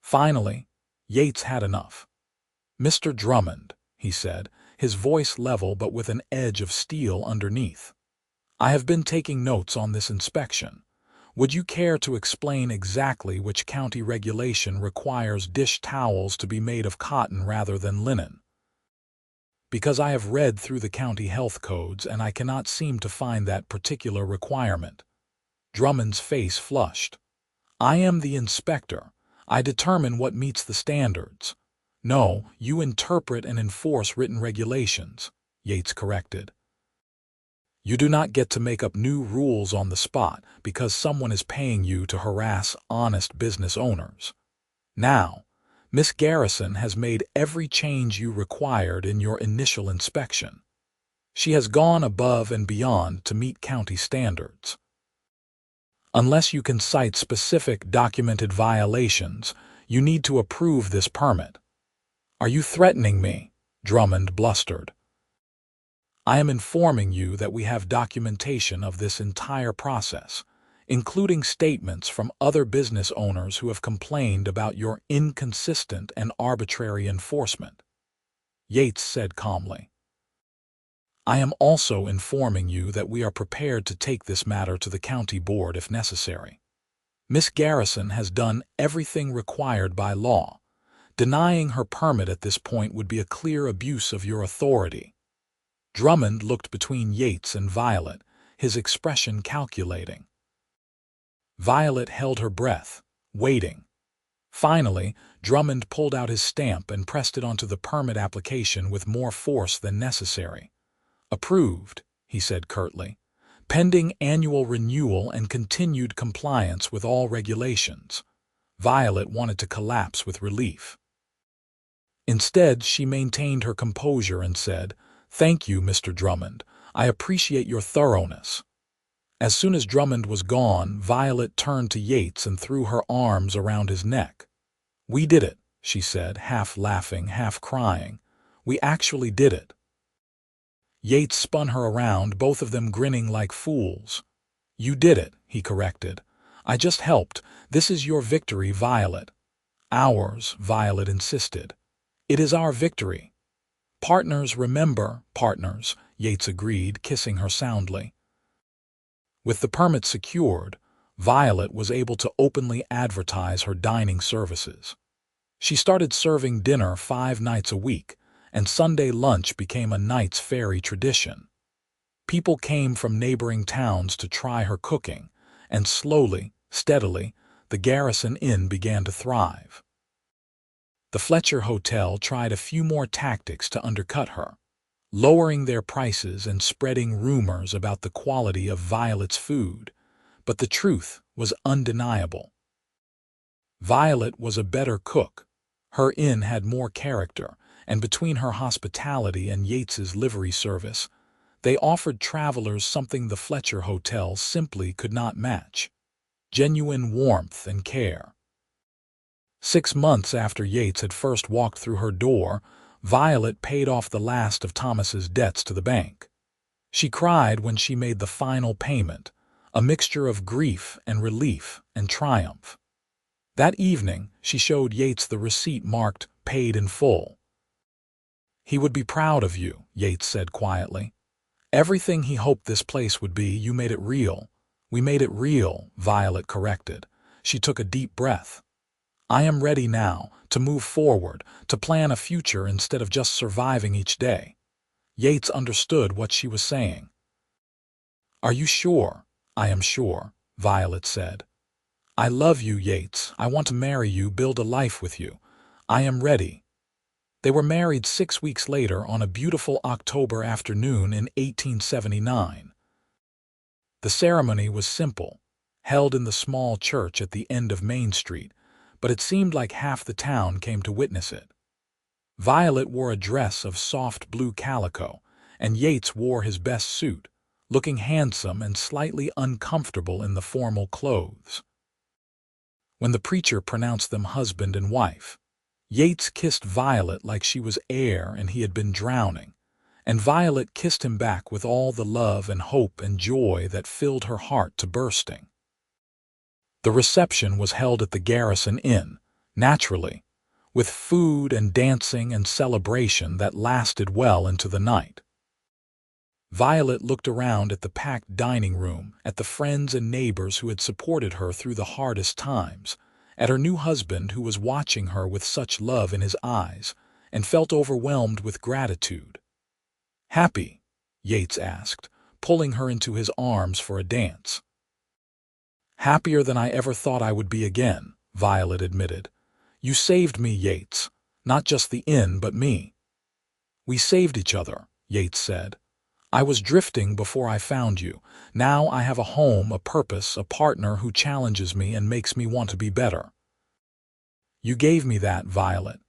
Finally, Yates had enough. "Mr. Drummond," he said, his voice level but with an edge of steel underneath, "I have been taking notes on this inspection. Would you care to explain exactly which county regulation requires dish towels to be made of cotton rather than linen? Because I have read through the county health codes and I cannot seem to find that particular requirement." Drummond's face flushed. "I am the inspector. I determine what meets the standards." "No, you interpret and enforce written regulations," Yates corrected. "You do not get to make up new rules on the spot because someone is paying you to harass honest business owners. Now, Miss Garrison has made every change you required in your initial inspection. She has gone above and beyond to meet county standards. Unless you can cite specific documented violations, you need to approve this permit." "Are you threatening me?" Drummond blustered. "I am informing you that we have documentation of this entire process, including statements from other business owners who have complained about your inconsistent and arbitrary enforcement," Yates said calmly. "I am also informing you that we are prepared to take this matter to the county board if necessary. Miss Garrison has done everything required by law. Denying her permit at this point would be a clear abuse of your authority." Drummond looked between Yates and Violet, his expression calculating. Violet held her breath, waiting. Finally, Drummond pulled out his stamp and pressed it onto the permit application with more force than necessary. "Approved," he said curtly, "pending annual renewal and continued compliance with all regulations." Violet wanted to collapse with relief. Instead, she maintained her composure and said, "Thank you, Mr. Drummond. I appreciate your thoroughness." As soon as Drummond was gone, Violet turned to Yates and threw her arms around his neck. "We did it," she said, half laughing, half crying. "We actually did it." Yates spun her around, both of them grinning like fools. "You did it," he corrected. "I just helped. This is your victory, Violet." "Ours," Violet insisted. "It is our victory." "Partners, remember, partners," Yates agreed, kissing her soundly. With the permit secured, Violet was able to openly advertise her dining services. She started serving dinner 5 nights a week, and Sunday lunch became a Knights Ferry tradition. People came from neighboring towns to try her cooking, and slowly, steadily, the Garrison Inn began to thrive. The Fletcher Hotel tried a few more tactics to undercut her, lowering their prices and spreading rumors about the quality of Violet's food, but the truth was undeniable. Violet was a better cook, her inn had more character, and between her hospitality and Yates's livery service, they offered travelers something the Fletcher Hotel simply could not match: genuine warmth and care. 6 months after Yates had first walked through her door, Violet paid off the last of Thomas's debts to the bank. She cried when she made the final payment, a mixture of grief and relief and triumph. That evening, she showed Yates the receipt marked "Paid in Full." "He would be proud of you," Yates said quietly. "Everything he hoped this place would be, you made it real." "We made it real," Violet corrected. She took a deep breath. I am ready now, to move forward, to plan a future instead of just surviving each day. Yates understood what she was saying. Are you sure? I am sure, Violet said. I love you, Yates. I want to marry you, build a life with you. I am ready. They were married 6 weeks later on a beautiful October afternoon in 1879. The ceremony was simple, held in the small church at the end of Main Street, but it seemed like half the town came to witness it. Violet wore a dress of soft blue calico, and Yates wore his best suit, looking handsome and slightly uncomfortable in the formal clothes. When the preacher pronounced them husband and wife, Yates kissed Violet like she was air and he had been drowning, and Violet kissed him back with all the love and hope and joy that filled her heart to bursting. The reception was held at the Garrison Inn, naturally, with food and dancing and celebration that lasted well into the night. Violet looked around at the packed dining room, at the friends and neighbors who had supported her through the hardest times, at her new husband who was watching her with such love in his eyes, and felt overwhelmed with gratitude. Happy? Yates asked, pulling her into his arms for a dance. Happier than I ever thought I would be again, Violet admitted. You saved me, Yates. Not just the inn, but me. We saved each other, Yates said. I was drifting before I found you. Now I have a home, a purpose, a partner who challenges me and makes me want to be better. You gave me that, Violet.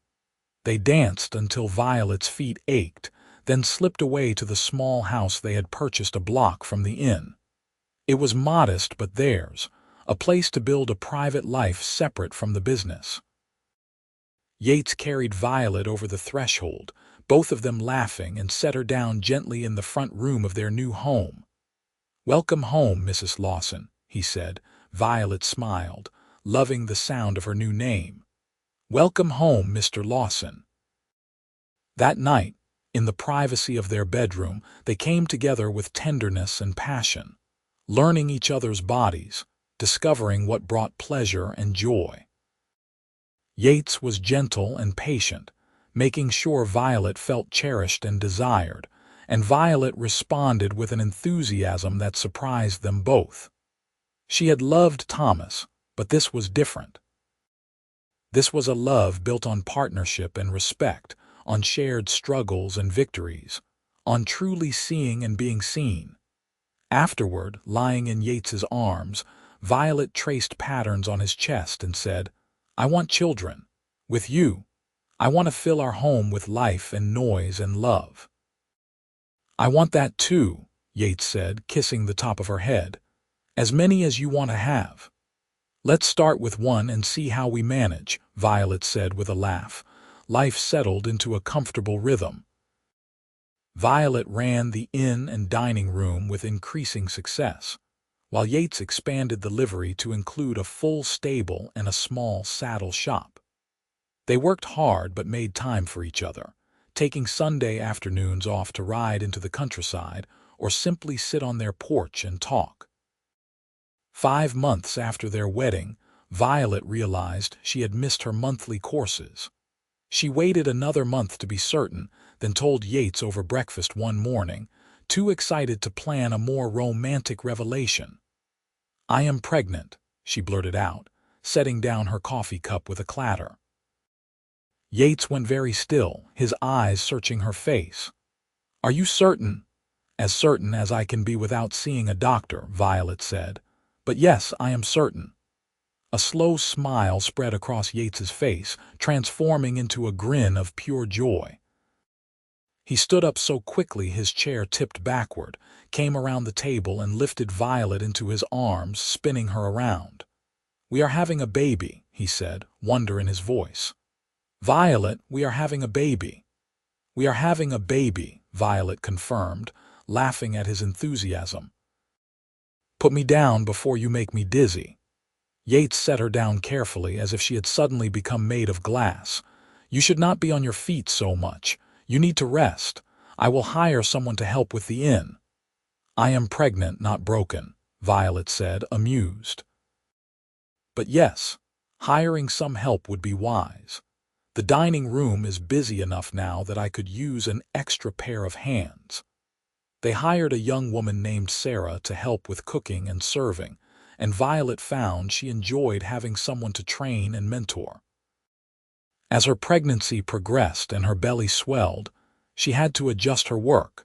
They danced until Violet's feet ached, then slipped away to the small house they had purchased a block from the inn. It was modest but theirs, a place to build a private life separate from the business. Yates carried Violet over the threshold, both of them laughing, and set her down gently in the front room of their new home. Welcome home, Mrs. Lawson, he said. Violet smiled, loving the sound of her new name. Welcome home, Mr. Lawson. That night, in the privacy of their bedroom, they came together with tenderness and passion, learning each other's bodies, discovering what brought pleasure and joy. Yates was gentle and patient, making sure Violet felt cherished and desired, and Violet responded with an enthusiasm that surprised them both. She had loved Thomas, but this was different. This was a love built on partnership and respect, on shared struggles and victories, on truly seeing and being seen. Afterward, lying in Yates's arms, Violet traced patterns on his chest and said, I want children. With you. I want to fill our home with life and noise and love. I want that too, Yates said, kissing the top of her head. As many as you want to have. Let's start with one and see how we manage, Violet said with a laugh. Life settled into a comfortable rhythm. Violet ran the inn and dining room with increasing success, while Yates expanded the livery to include a full stable and a small saddle shop. They worked hard but made time for each other, taking Sunday afternoons off to ride into the countryside or simply sit on their porch and talk. 5 months after their wedding, Violet realized she had missed her monthly courses. She waited another month to be certain, then told Yates over breakfast one morning, too excited to plan a more romantic revelation. I am pregnant, she blurted out, setting down her coffee cup with a clatter. Yates went very still, his eyes searching her face. Are you certain? As certain as I can be without seeing a doctor, Violet said. But yes, I am certain. A slow smile spread across Yates's face, transforming into a grin of pure joy. He stood up so quickly his chair tipped backward, came around the table and lifted Violet into his arms, spinning her around. We are having a baby, he said, wonder in his voice. Violet, we are having a baby. We are having a baby, Violet confirmed, laughing at his enthusiasm. Put me down before you make me dizzy. Yates set her down carefully as if she had suddenly become made of glass. You should not be on your feet so much. You need to rest. I will hire someone to help with the inn. I am pregnant, not broken, Violet said, amused. But yes, hiring some help would be wise. The dining room is busy enough now that I could use an extra pair of hands. They hired a young woman named Sarah to help with cooking and serving, and Violet found she enjoyed having someone to train and mentor. As her pregnancy progressed and her belly swelled, she had to adjust her work,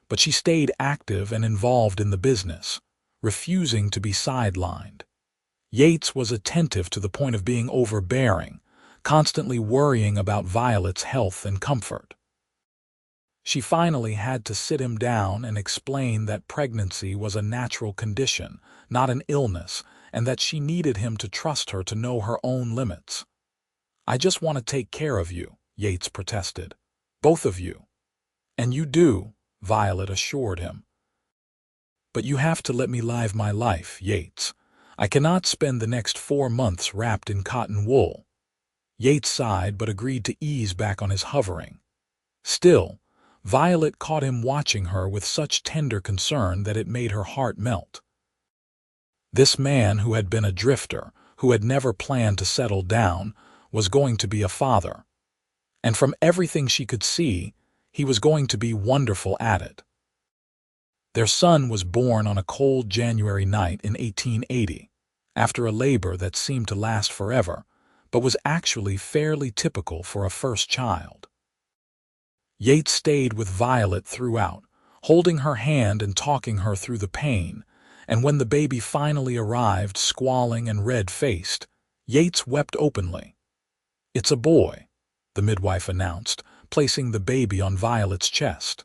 but she stayed active and involved in the business, refusing to be sidelined. Yates was attentive to the point of being overbearing, constantly worrying about Violet's health and comfort. She finally had to sit him down and explain that pregnancy was a natural condition, not an illness, and that she needed him to trust her to know her own limits. "I just want to take care of you," Yates protested. "Both of you." "And you do," Violet assured him. "But you have to let me live my life, Yates. I cannot spend the next 4 months wrapped in cotton wool." Yates sighed but agreed to ease back on his hovering. Still, Violet caught him watching her with such tender concern that it made her heart melt. This man who had been a drifter, who had never planned to settle down, was going to be a father. And from everything she could see, he was going to be wonderful at it. Their son was born on a cold January night in 1880, after a labor that seemed to last forever, but was actually fairly typical for a first child. Yates stayed with Violet throughout, holding her hand and talking her through the pain, and when the baby finally arrived, squalling and red-faced, Yates wept openly. "It's a boy," the midwife announced, placing the baby on Violet's chest.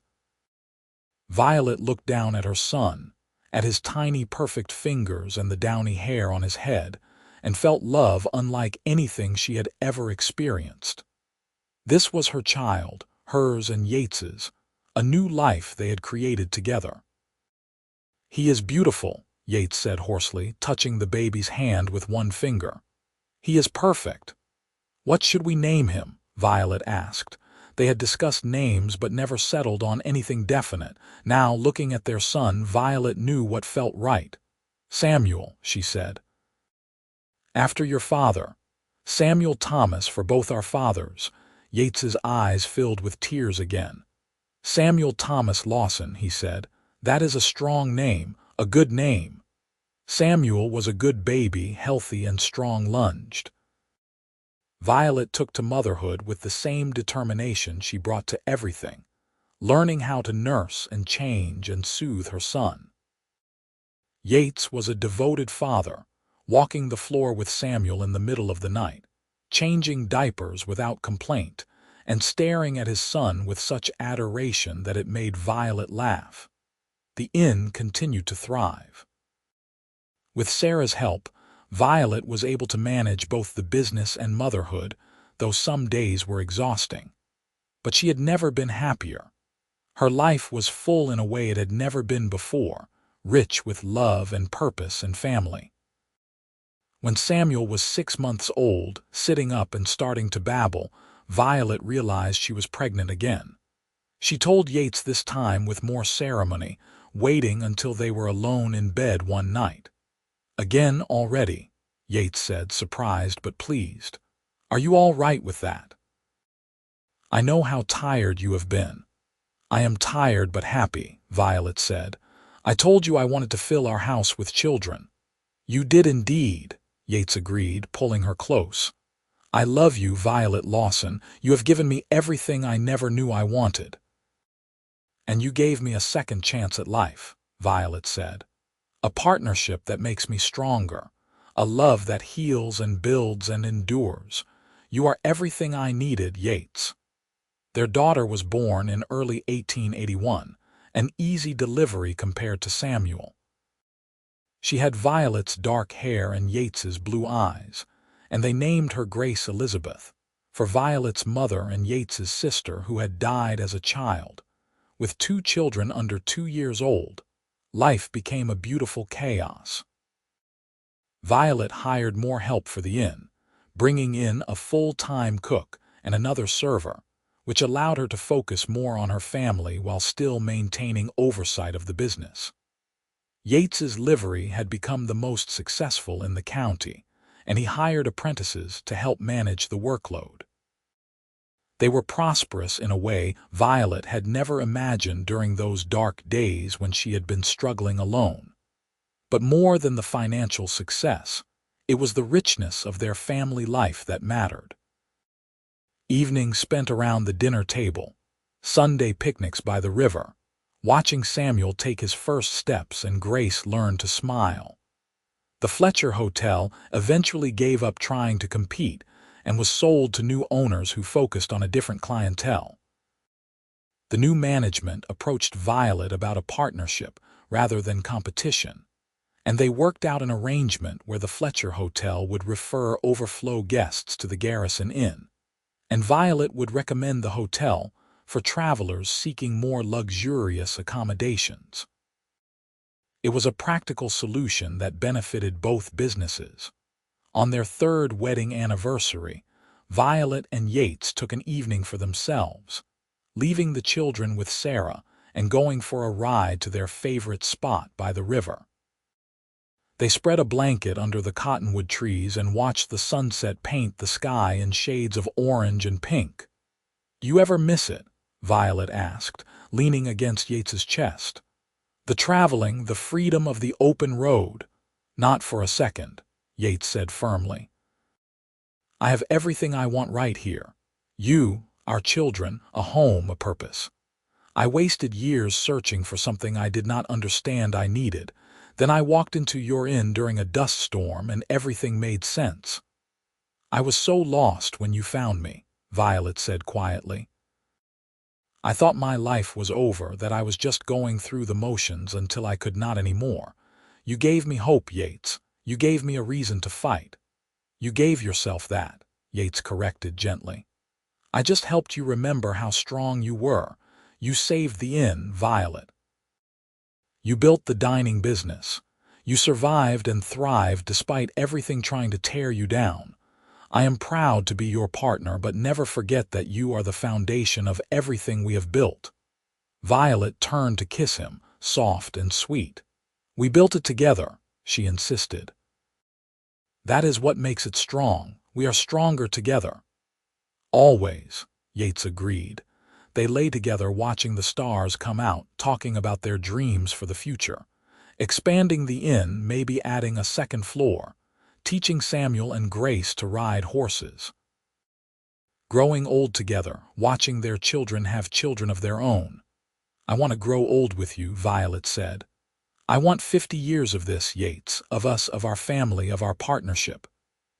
Violet looked down at her son, at his tiny perfect fingers and the downy hair on his head, and felt love unlike anything she had ever experienced. This was her child, hers and Yates's, a new life they had created together. "He is beautiful," Yates said hoarsely, touching the baby's hand with one finger. "He is perfect." "What should we name him?" Violet asked. They had discussed names but never settled on anything definite. Now, looking at their son, Violet knew what felt right. "Samuel," she said. "After your father. Samuel Thomas for both our fathers." Yates's eyes filled with tears again. "Samuel Thomas Lawson," he said. "That is a strong name, a good name." Samuel was a good baby, healthy and strong lunged. Violet took to motherhood with the same determination she brought to everything, learning how to nurse and change and soothe her son. Yates was a devoted father, walking the floor with Samuel in the middle of the night, changing diapers without complaint, and staring at his son with such adoration that it made Violet laugh. The inn continued to thrive. With Sarah's help, Violet was able to manage both the business and motherhood, though some days were exhausting. But she had never been happier. Her life was full in a way it had never been before, rich with love and purpose and family. When Samuel was 6 months old, sitting up and starting to babble, Violet realized she was pregnant again. She told Yates this time with more ceremony, waiting until they were alone in bed one night. "Again already," Yates said, surprised but pleased. "Are you all right with that?" "I know how tired you have been." "I am tired but happy," Violet said. "I told you I wanted to fill our house with children." "You did indeed," Yates agreed, pulling her close. "I love you, Violet Lawson. You have given me everything I never knew I wanted." "And you gave me a second chance at life," Violet said. "A partnership that makes me stronger. A love that heals and builds and endures. You are everything I needed, Yates." Their daughter was born in early 1881, an easy delivery compared to Samuel. She had Violet's dark hair and Yates's blue eyes, and they named her Grace Elizabeth, for Violet's mother and Yates's sister who had died as a child. With 2 children under 2 years old, life became a beautiful chaos. Violet hired more help for the inn, bringing in a full-time cook and another server, which allowed her to focus more on her family while still maintaining oversight of the business. Yates's livery had become the most successful in the county, and he hired apprentices to help manage the workload. They were prosperous in a way Violet had never imagined during those dark days when she had been struggling alone. But more than the financial success, it was the richness of their family life that mattered. Evenings spent around the dinner table, Sunday picnics by the river, watching Samuel take his first steps and Grace learn to smile. The Fletcher Hotel eventually gave up trying to compete and was sold to new owners who focused on a different clientele. The new management approached Violet about a partnership rather than competition, and they worked out an arrangement where the Fletcher Hotel would refer overflow guests to the Garrison Inn, and Violet would recommend the hotel for travelers seeking more luxurious accommodations. It was a practical solution that benefited both businesses. On their third wedding anniversary, Violet and Yates took an evening for themselves, leaving the children with Sarah and going for a ride to their favorite spot by the river. They spread a blanket under the cottonwood trees and watched the sunset paint the sky in shades of orange and pink. "You ever miss it?" Violet asked, leaning against Yates's chest. "The traveling, the freedom of the open road." "Not for a second," Yates said firmly. "I have everything I want right here. You, our children, a home, a purpose. I wasted years searching for something I did not understand I needed. Then I walked into your inn during a dust storm and everything made sense." "I was so lost when you found me," Violet said quietly. "I thought my life was over, that I was just going through the motions until I could not anymore. You gave me hope, Yates. You gave me a reason to fight." "You gave yourself that," Yates corrected gently. "I just helped you remember how strong you were. You saved the inn, Violet. You built the dining business. You survived and thrived despite everything trying to tear you down. I am proud to be your partner, but never forget that you are the foundation of everything we have built." Violet turned to kiss him, soft and sweet. "We built it together," she insisted. "That is what makes it strong. We are stronger together." "Always," Yates agreed. They lay together watching the stars come out, talking about their dreams for the future. Expanding the inn, maybe adding a second floor. Teaching Samuel and Grace to ride horses. Growing old together, watching their children have children of their own. "I want to grow old with you," Violet said. "I want 50 years of this, Yates, of us, of our family, of our partnership."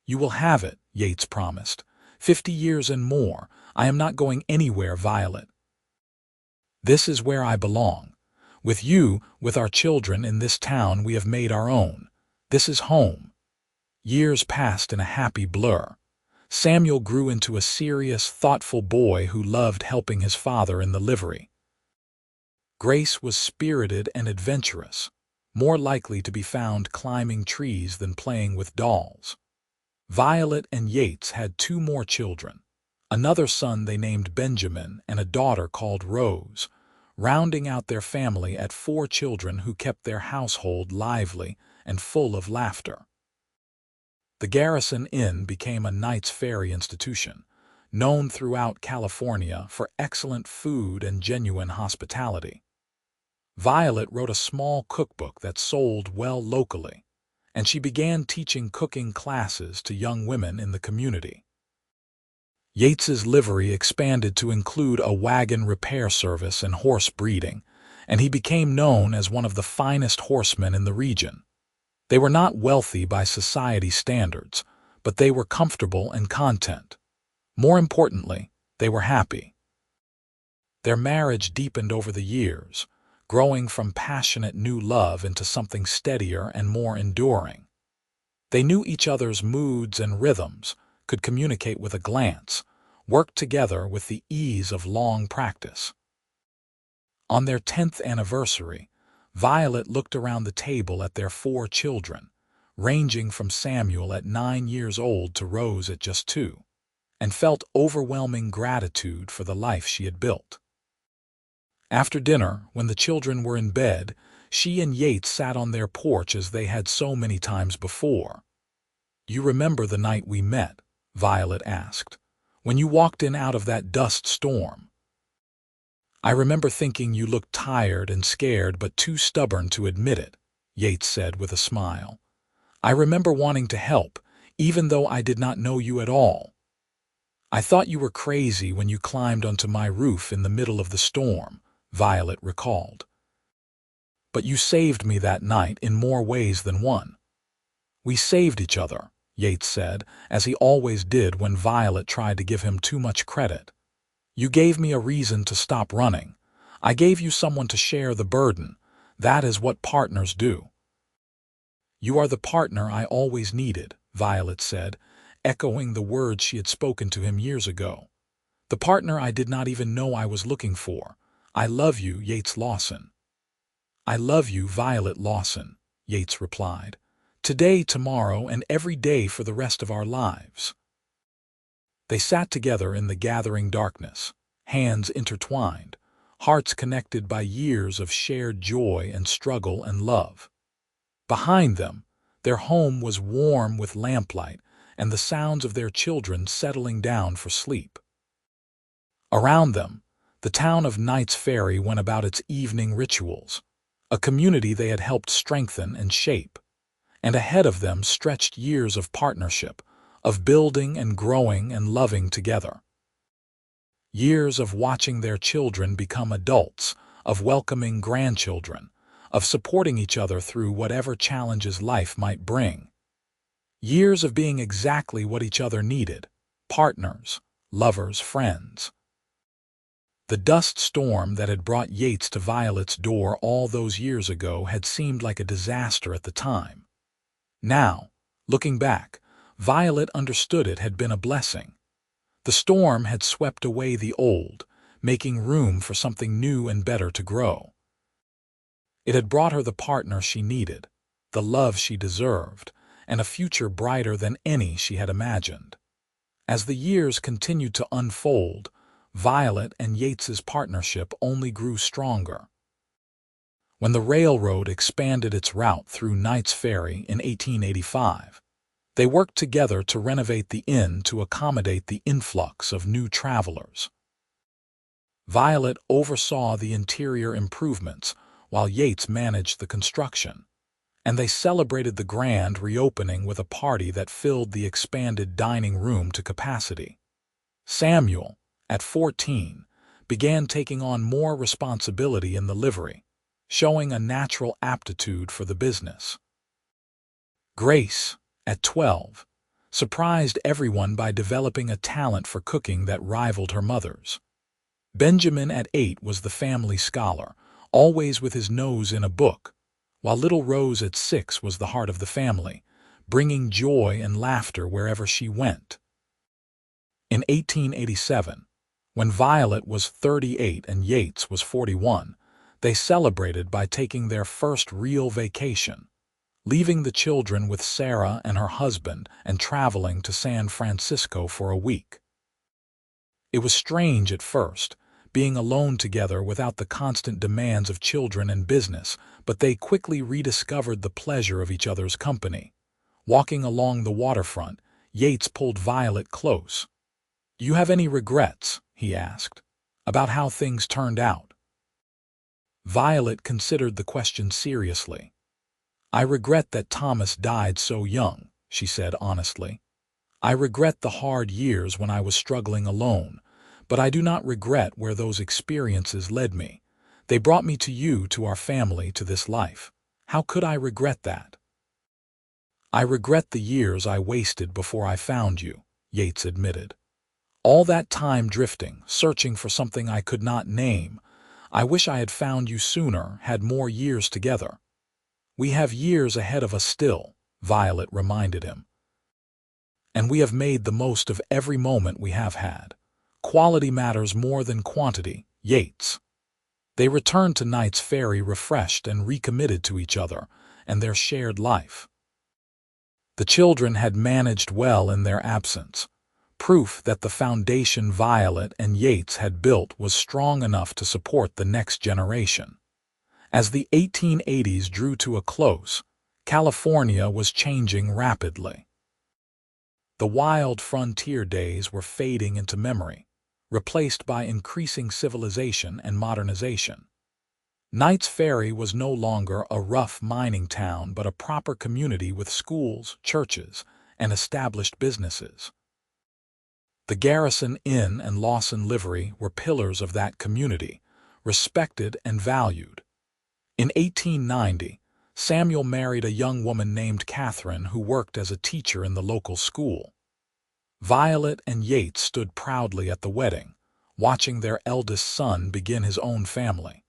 "You will have it," Yates promised. 50 years and more. I am not going anywhere, Violet. This is where I belong. With you, with our children in this town we have made our own. This is home." Years passed in a happy blur. Samuel grew into a serious, thoughtful boy who loved helping his father in the livery. Grace was spirited and adventurous, more likely to be found climbing trees than playing with dolls. Violet and Yates had 2 more children, another son they named Benjamin and a daughter called Rose, rounding out their family at 4 children who kept their household lively and full of laughter. The Garrison Inn became a Knights Ferry institution, known throughout California for excellent food and genuine hospitality. Violet wrote a small cookbook that sold well locally, and she began teaching cooking classes to young women in the community. Yates's livery expanded to include a wagon repair service and horse breeding, and he became known as one of the finest horsemen in the region. They were not wealthy by society standards, but they were comfortable and content. More importantly, they were happy. Their marriage deepened over the years, growing from passionate new love into something steadier and more enduring. They knew each other's moods and rhythms, could communicate with a glance, worked together with the ease of long practice. On their 10th anniversary, Violet looked around the table at their 4 children, ranging from Samuel at 9 years old to Rose at just 2, and felt overwhelming gratitude for the life she had built. After dinner, when the children were in bed, she and Yates sat on their porch as they had so many times before. You remember the night we met? Violet asked. When you walked in out of that dust storm. I remember thinking you looked tired and scared but too stubborn to admit it, Yates said with a smile. I remember wanting to help, even though I did not know you at all. I thought you were crazy when you climbed onto my roof in the middle of the storm, Violet recalled. But you saved me that night in more ways than one. We saved each other, Yates said, as he always did when Violet tried to give him too much credit. You gave me a reason to stop running. I gave you someone to share the burden. That is what partners do. You are the partner I always needed, Violet said, echoing the words she had spoken to him years ago. The partner I did not even know I was looking for. I love you, Yates Lawson. I love you, Violet Lawson, Yates replied. Today, tomorrow, and every day for the rest of our lives. They sat together in the gathering darkness, hands intertwined, hearts connected by years of shared joy and struggle and love. Behind them, their home was warm with lamplight and the sounds of their children settling down for sleep. Around them, the town of Knight's Ferry went about its evening rituals, a community they had helped strengthen and shape. And ahead of them stretched years of partnership, of building and growing and loving together. Years of watching their children become adults, of welcoming grandchildren, of supporting each other through whatever challenges life might bring. Years of being exactly what each other needed, partners, lovers, friends. The dust storm that had brought Yates to Violet's door all those years ago had seemed like a disaster at the time. Now, looking back, Violet understood it had been a blessing. The storm had swept away the old, making room for something new and better to grow. It had brought her the partner she needed, the love she deserved, and a future brighter than any she had imagined. As the years continued to unfold, Violet and Yates's partnership only grew stronger. When the railroad expanded its route through Knight's Ferry in 1885, they worked together to renovate the inn to accommodate the influx of new travelers. Violet oversaw the interior improvements while Yates managed the construction, and they celebrated the grand reopening with a party that filled the expanded dining room to capacity. Samuel, at 14, began taking on more responsibility in the livery, showing a natural aptitude for the business. Grace, at 12, surprised everyone by developing a talent for cooking that rivaled her mother's. Benjamin, at 8, was the family scholar, always with his nose in a book, while little Rose, at 6, was the heart of the family, bringing joy and laughter wherever she went. In 1887, when Violet was 38 and Yates was 41, they celebrated by taking their first real vacation, leaving the children with Sarah and her husband and traveling to San Francisco for a week. It was strange at first, being alone together without the constant demands of children and business, but they quickly rediscovered the pleasure of each other's company. Walking along the waterfront, Yates pulled Violet close. "Do you have any regrets?" he asked, "about how things turned out?" Violet considered the question seriously. "I regret that Thomas died so young," she said honestly. "I regret the hard years when I was struggling alone, but I do not regret where those experiences led me. They brought me to you, to our family, to this life. How could I regret that?" "I regret the years I wasted before I found you," Yates admitted. "All that time drifting, searching for something I could not name. I wish I had found you sooner, had more years together." "We have years ahead of us still," Violet reminded him. "And we have made the most of every moment we have had. Quality matters more than quantity, Yates." They returned to Knight's Ferry refreshed and recommitted to each other and their shared life. The children had managed well in their absence, proof that the foundation Violet and Yates had built was strong enough to support the next generation. As the 1880s drew to a close, California was changing rapidly. The wild frontier days were fading into memory, replaced by increasing civilization and modernization. Knight's Ferry was no longer a rough mining town but a proper community with schools, churches, and established businesses. The Garrison Inn and Lawson livery were pillars of that community, respected and valued. In 1890, Samuel married a young woman named Catherine who worked as a teacher in the local school. Violet and Yates stood proudly at the wedding, watching their eldest son begin his own family.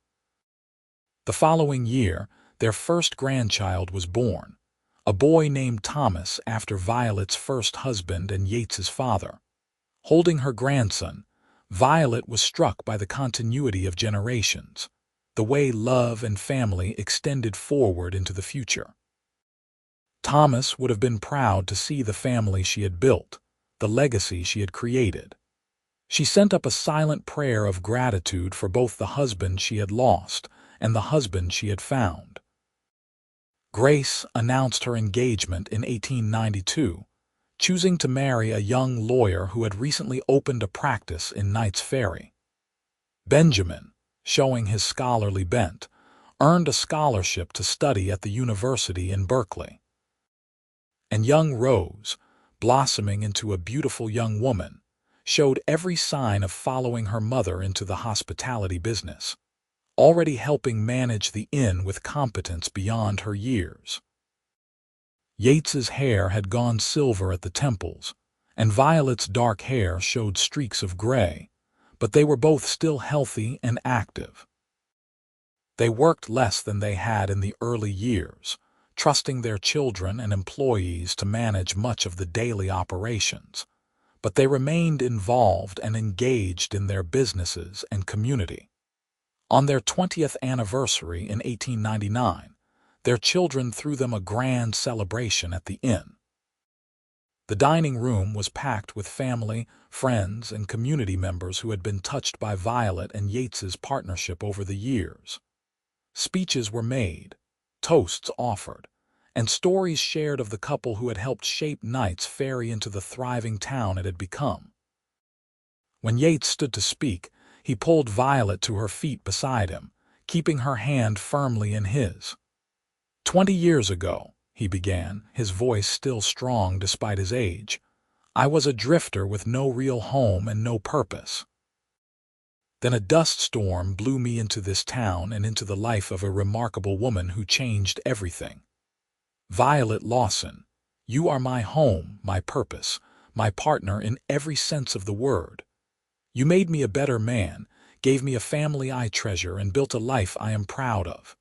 The following year, their first grandchild was born, a boy named Thomas after Violet's first husband and Yates's father. Holding her grandson, Violet was struck by the continuity of generations, the way love and family extended forward into the future. Thomas would have been proud to see the family she had built, the legacy she had created. She sent up a silent prayer of gratitude for both the husband she had lost and the husband she had found. Grace announced her engagement in 1892, choosing to marry a young lawyer who had recently opened a practice in Knight's Ferry. Benjamin, showing his scholarly bent, earned a scholarship to study at the university in Berkeley. And young Rose, blossoming into a beautiful young woman, showed every sign of following her mother into the hospitality business, already helping manage the inn with competence beyond her years. Yates's hair had gone silver at the temples, and Violet's dark hair showed streaks of gray, but they were both still healthy and active. They worked less than they had in the early years, trusting their children and employees to manage much of the daily operations, but they remained involved and engaged in their businesses and community. On their 20th anniversary in 1899, their children threw them a grand celebration at the inn. The dining room was packed with family, friends, and community members who had been touched by Violet and Yates's partnership over the years. Speeches were made, toasts offered, and stories shared of the couple who had helped shape Knight's Ferry into the thriving town it had become. When Yates stood to speak, he pulled Violet to her feet beside him, keeping her hand firmly in his. 20 years ago, he began, his voice still strong despite his age, I was a drifter with no real home and no purpose. Then a dust storm blew me into this town and into the life of a remarkable woman who changed everything. Violet Lawson, you are my home, my purpose, my partner in every sense of the word. You made me a better man, gave me a family I treasure, and built a life I am proud of.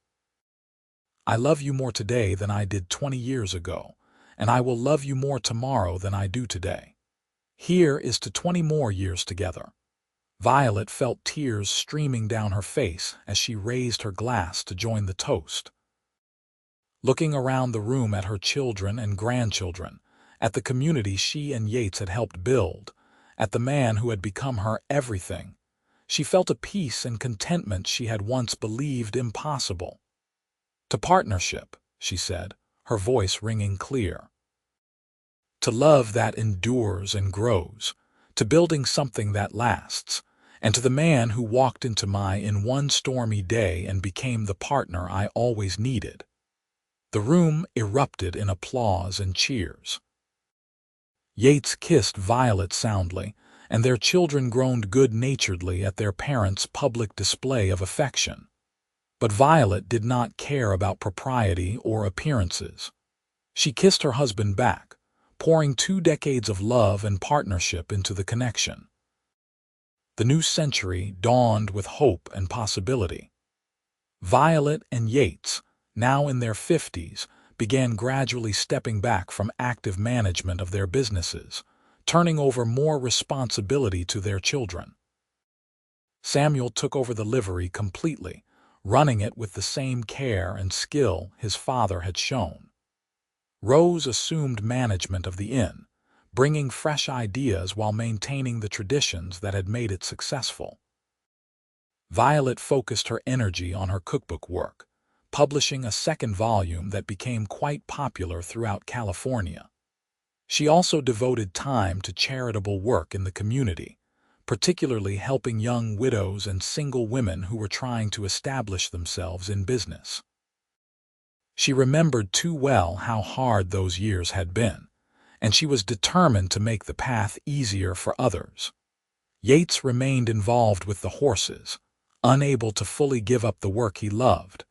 I love you more today than I did 20 years ago, and I will love you more tomorrow than I do today. Here is to 20 more years together. Violet felt tears streaming down her face as she raised her glass to join the toast. Looking around the room at her children and grandchildren, at the community she and Yates had helped build, at the man who had become her everything, she felt a peace and contentment she had once believed impossible. To partnership, she said, her voice ringing clear. To love that endures and grows, to building something that lasts, and to the man who walked into my inn one stormy day and became the partner I always needed. The room erupted in applause and cheers. Yates kissed Violet soundly, and their children groaned good-naturedly at their parents' public display of affection. But Violet did not care about propriety or appearances. She kissed her husband back, pouring 2 decades of love and partnership into the connection. The new century dawned with hope and possibility. Violet and Yates, now in their 50s, began gradually stepping back from active management of their businesses, turning over more responsibility to their children. Samuel took over the livery completely, running it with the same care and skill his father had shown. Rose assumed management of the inn, bringing fresh ideas while maintaining the traditions that had made it successful. Violet focused her energy on her cookbook work, publishing a second volume that became quite popular throughout California. She also devoted time to charitable work in the community, particularly helping young widows and single women who were trying to establish themselves in business. She remembered too well how hard those years had been, and she was determined to make the path easier for others. Yates remained involved with the horses, unable to fully give up the work he loved,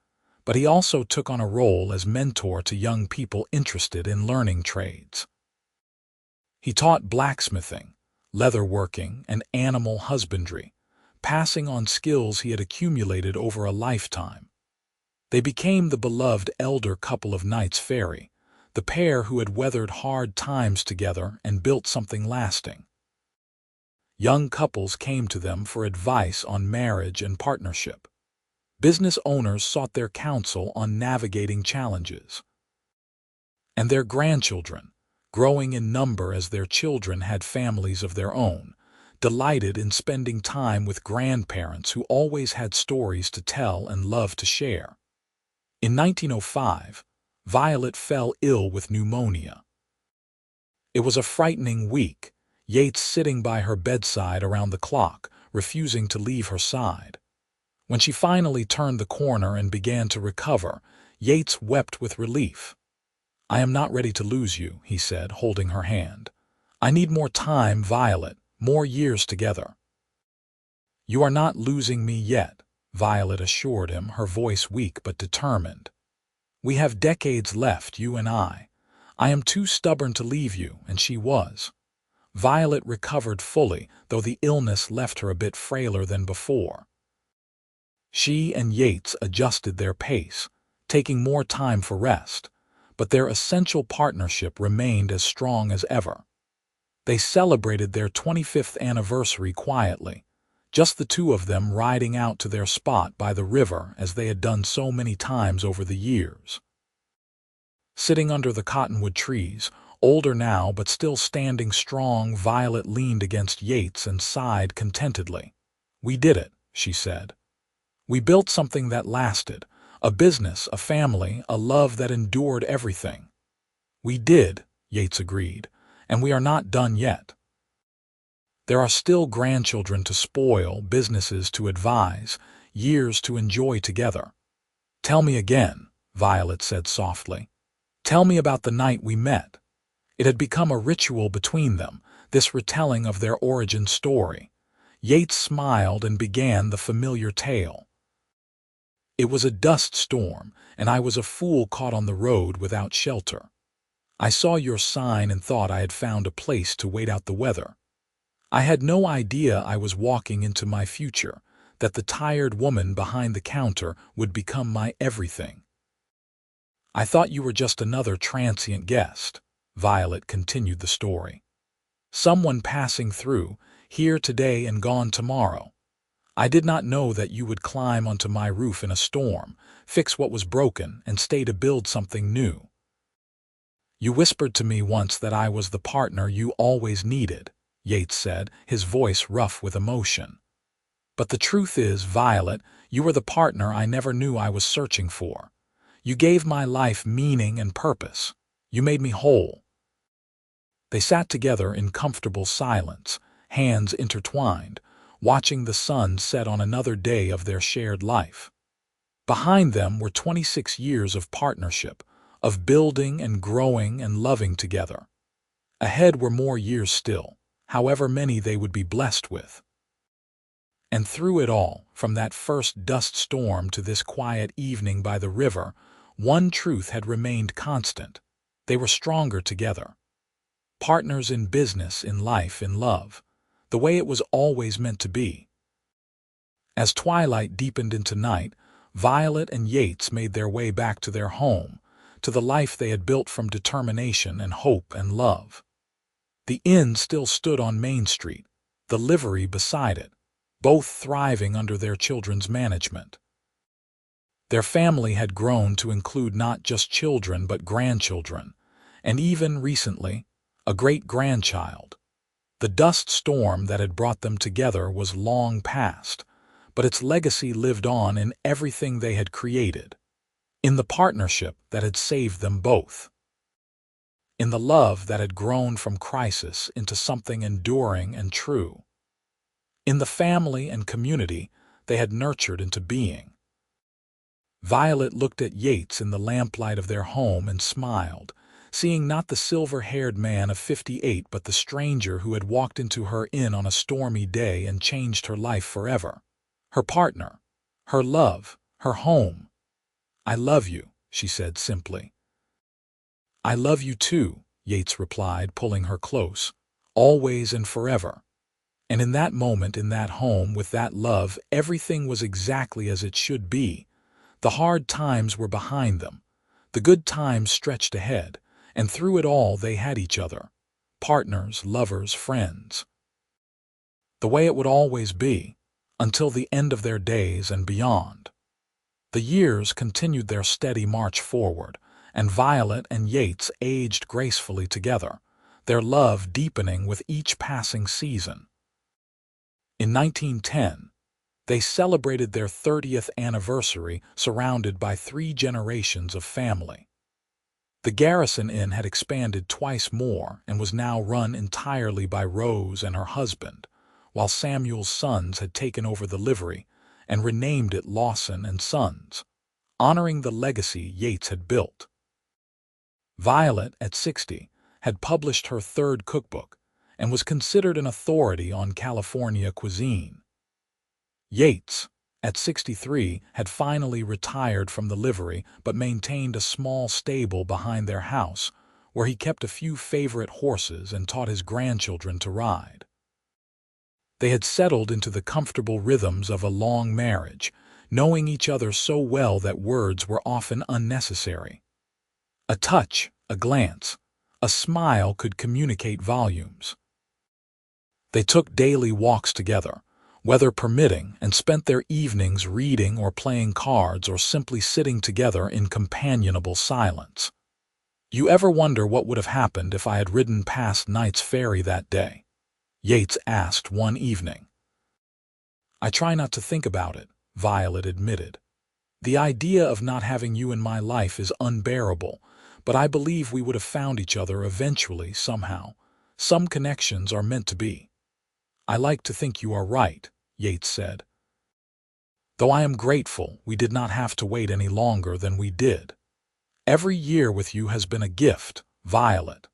but he also took on a role as mentor to young people interested in learning trades. He taught blacksmithing, leatherworking, and animal husbandry, passing on skills he had accumulated over a lifetime. They became the beloved elder couple of Knight's Ferry, the pair who had weathered hard times together and built something lasting. Young couples came to them for advice on marriage and partnership. Business owners sought their counsel on navigating challenges. And their grandchildren, growing in number as their children had families of their own, delighted in spending time with grandparents who always had stories to tell and love to share. In 1905, Violet fell ill with pneumonia. It was a frightening week, Yates sitting by her bedside around the clock, refusing to leave her side. When she finally turned the corner and began to recover, Yates wept with relief. "I am not ready to lose you," he said, holding her hand. "I need more time, Violet, more years together." "You are not losing me yet," Violet assured him, her voice weak but determined. "We have decades left, you and I. I am too stubborn to leave you," and she was. Violet recovered fully, though the illness left her a bit frailer than before. She and Yates adjusted their pace, taking more time for rest, but their essential partnership remained as strong as ever. They celebrated their 25th anniversary quietly, just the two of them riding out to their spot by the river as they had done so many times over the years. Sitting under the cottonwood trees, older now but still standing strong, Violet leaned against Yates and sighed contentedly. "We did it," she said. "We built something that lasted, a business, a family, a love that endured everything." "We did," Yates agreed, "and we are not done yet. There are still grandchildren to spoil, businesses to advise, years to enjoy together." "Tell me again," Violet said softly. "Tell me about the night we met." It had become a ritual between them, this retelling of their origin story. Yates smiled and began the familiar tale. "It was a dust storm, and I was a fool caught on the road without shelter. I saw your sign and thought I had found a place to wait out the weather. I had no idea I was walking into my future, that the tired woman behind the counter would become my everything. I thought you were just another transient guest," Violet continued the story. "Someone passing through, here today and gone tomorrow. I did not know that you would climb onto my roof in a storm, fix what was broken, and stay to build something new. You whispered to me once that I was the partner you always needed," Yates said, his voice rough with emotion. "But the truth is, Violet, you were the partner I never knew I was searching for. You gave my life meaning and purpose. You made me whole." They sat together in comfortable silence, hands intertwined, watching the sun set on another day of their shared life. Behind them were 26 years of partnership, of building and growing and loving together. Ahead were more years still, however many they would be blessed with. And through it all, from that first dust storm to this quiet evening by the river, one truth had remained constant. They were stronger together. Partners in business, in life, in love, the way it was always meant to be. As twilight deepened into night, Violet and Yates made their way back to their home, to the life they had built from determination and hope and love. The inn still stood on Main Street, the livery beside it, both thriving under their children's management. Their family had grown to include not just children but grandchildren, and even recently, a great-grandchild. The dust storm that had brought them together was long past, but its legacy lived on in everything they had created, in the partnership that had saved them both. in the love that had grown from crisis into something enduring and true, in the family and community they had nurtured into being. Violet looked at Yates in the lamplight of their home and smiled, seeing not the silver-haired man of 58 but the stranger who had walked into her inn on a stormy day and changed her life forever. Her partner, her love, her home. "I love you," she said simply. "I love you too," Yates replied, pulling her close, "always and forever." And in that moment, in that home, with that love, everything was exactly as it should be. The hard times were behind them. The good times stretched ahead, and through it all they had each other. Partners, lovers, friends. The way it would always be, until the end of their days and beyond. The years continued their steady march forward, and Violet and Yates aged gracefully together, their love deepening with each passing season. In 1910, they celebrated their 30th anniversary surrounded by 3 generations of family. The Garrison Inn had expanded twice more and was now run entirely by Rose and her husband, while Samuel's sons had taken over the livery and renamed it Lawson and Sons, honoring the legacy Yates had built. Violet, at 60, had published her 3rd cookbook and was considered an authority on California cuisine. Yates, at 63, had finally retired from the livery but maintained a small stable behind their house where he kept a few favorite horses and taught his grandchildren to ride. They had settled into the comfortable rhythms of a long marriage, knowing each other so well that words were often unnecessary. A touch, a glance, a smile could communicate volumes. They took daily walks together, weather permitting, and spent their evenings reading or playing cards or simply sitting together in companionable silence. "You ever wonder what would have happened if I had ridden past Knight's Ferry that day?" Yates asked one evening. "I try not to think about it," Violet admitted. "The idea of not having you in my life is unbearable, but I believe we would have found each other eventually somehow. Some connections are meant to be." "I like to think you are right," Yates said. "Though I am grateful we did not have to wait any longer than we did. Every year with you has been a gift, Violet."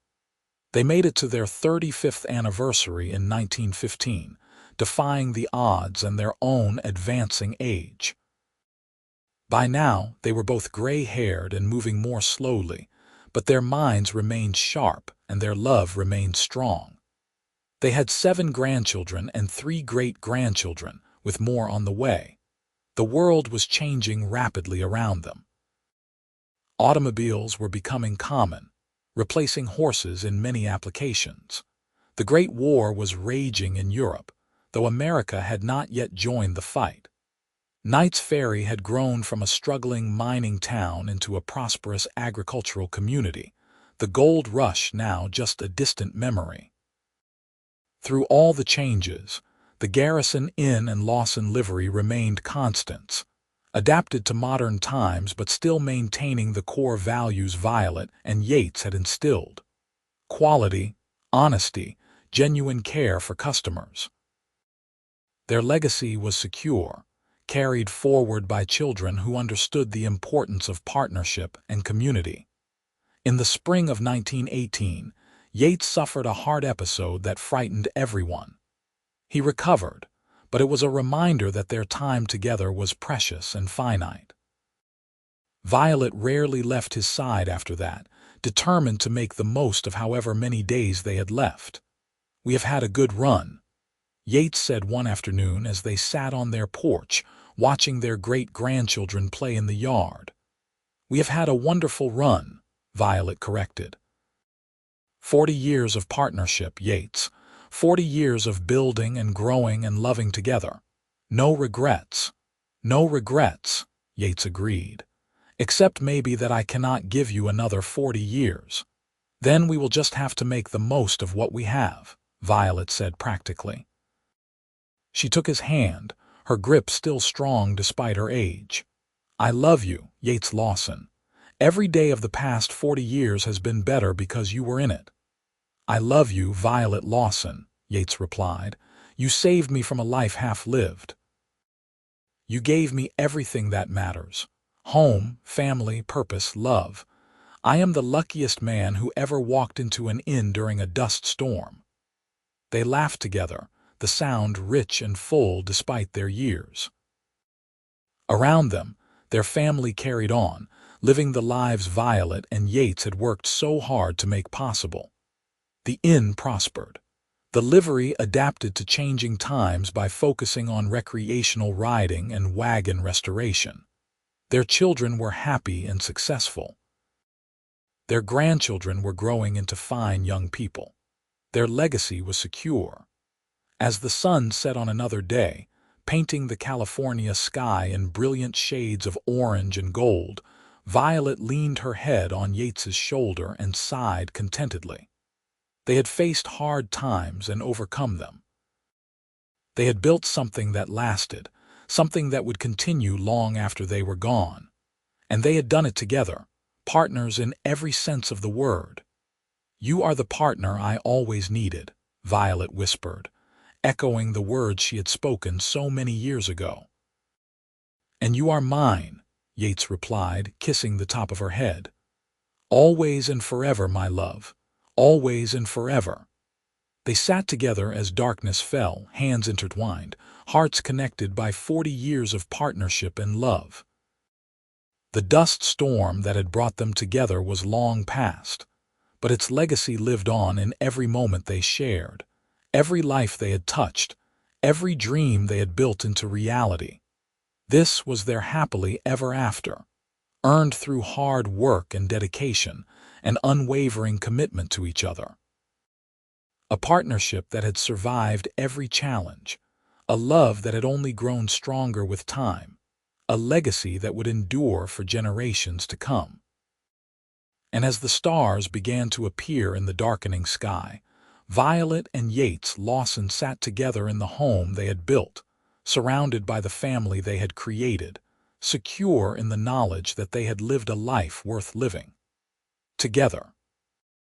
They made it to their 35th anniversary in 1915, defying the odds and their own advancing age. By now, they were both gray-haired and moving more slowly, but their minds remained sharp and their love remained strong. They had 7 grandchildren and 3 great-grandchildren, with more on the way. The world was changing rapidly around them. Automobiles were becoming common, replacing horses in many applications. The Great War was raging in Europe, though America had not yet joined the fight. Knight's Ferry had grown from a struggling mining town into a prosperous agricultural community, the gold rush now just a distant memory. Through all the changes, the Garrison Inn and Lawson livery remained constants, adapted to modern times but still maintaining the core values Violet and Yates had instilled: quality, honesty, genuine care for customers. Their legacy was secure, carried forward by children who understood the importance of partnership and community. In the spring of 1918, Yates suffered a heart episode that frightened everyone. He recovered, but it was a reminder that their time together was precious and finite. Violet rarely left his side after that, determined to make the most of however many days they had left. "We have had a good run," Yates said one afternoon as they sat on their porch, watching their great-grandchildren play in the yard. "We have had a wonderful run," Violet corrected. 40 years of partnership, Yates. 40 years of building and growing and loving together. No regrets. No regrets, Yates agreed. Except maybe that I cannot give you another 40 years. Then we will just have to make the most of what we have, Violet said practically. She took his hand, her grip still strong despite her age. "I love you, Yates Lawson. Every day of the past 40 years has been better because you were in it. I love you, Violet Lawson, Yates replied. You saved me from a life half lived. You gave me everything that matters. Home, family, purpose, love. I am the luckiest man who ever walked into an inn during a dust storm. They laughed together, the sound rich and full despite their years. Around them, their family carried on, living the lives Violet and Yates had worked so hard to make possible. The inn prospered. The livery adapted to changing times by focusing on recreational riding and wagon restoration. Their children were happy and successful. Their grandchildren were growing into fine young people. Their legacy was secure. As the sun set on another day, painting the California sky in brilliant shades of orange and gold, Violet leaned her head on Yates's shoulder and sighed contentedly. They had faced hard times and overcome them. They had built something that lasted, something that would continue long after they were gone. And they had done it together, partners in every sense of the word. You are the partner I always needed, Violet whispered, echoing the words she had spoken so many years ago. And you are mine, Yates replied, kissing the top of her head. Always and forever, my love. Always and forever. They sat together as darkness fell, hands intertwined, hearts connected by 40 years of partnership and love. The dust storm that had brought them together was long past, but its legacy lived on in every moment they shared, every life they had touched, every dream they had built into reality. This was their happily ever after, earned through hard work and dedication, and unwavering commitment to each other. A partnership that had survived every challenge, a love that had only grown stronger with time, a legacy that would endure for generations to come. And as the stars began to appear in the darkening sky, Violet and Yates Lawson sat together in the home they had built, surrounded by the family they had created, secure in the knowledge that they had lived a life worth living. Together,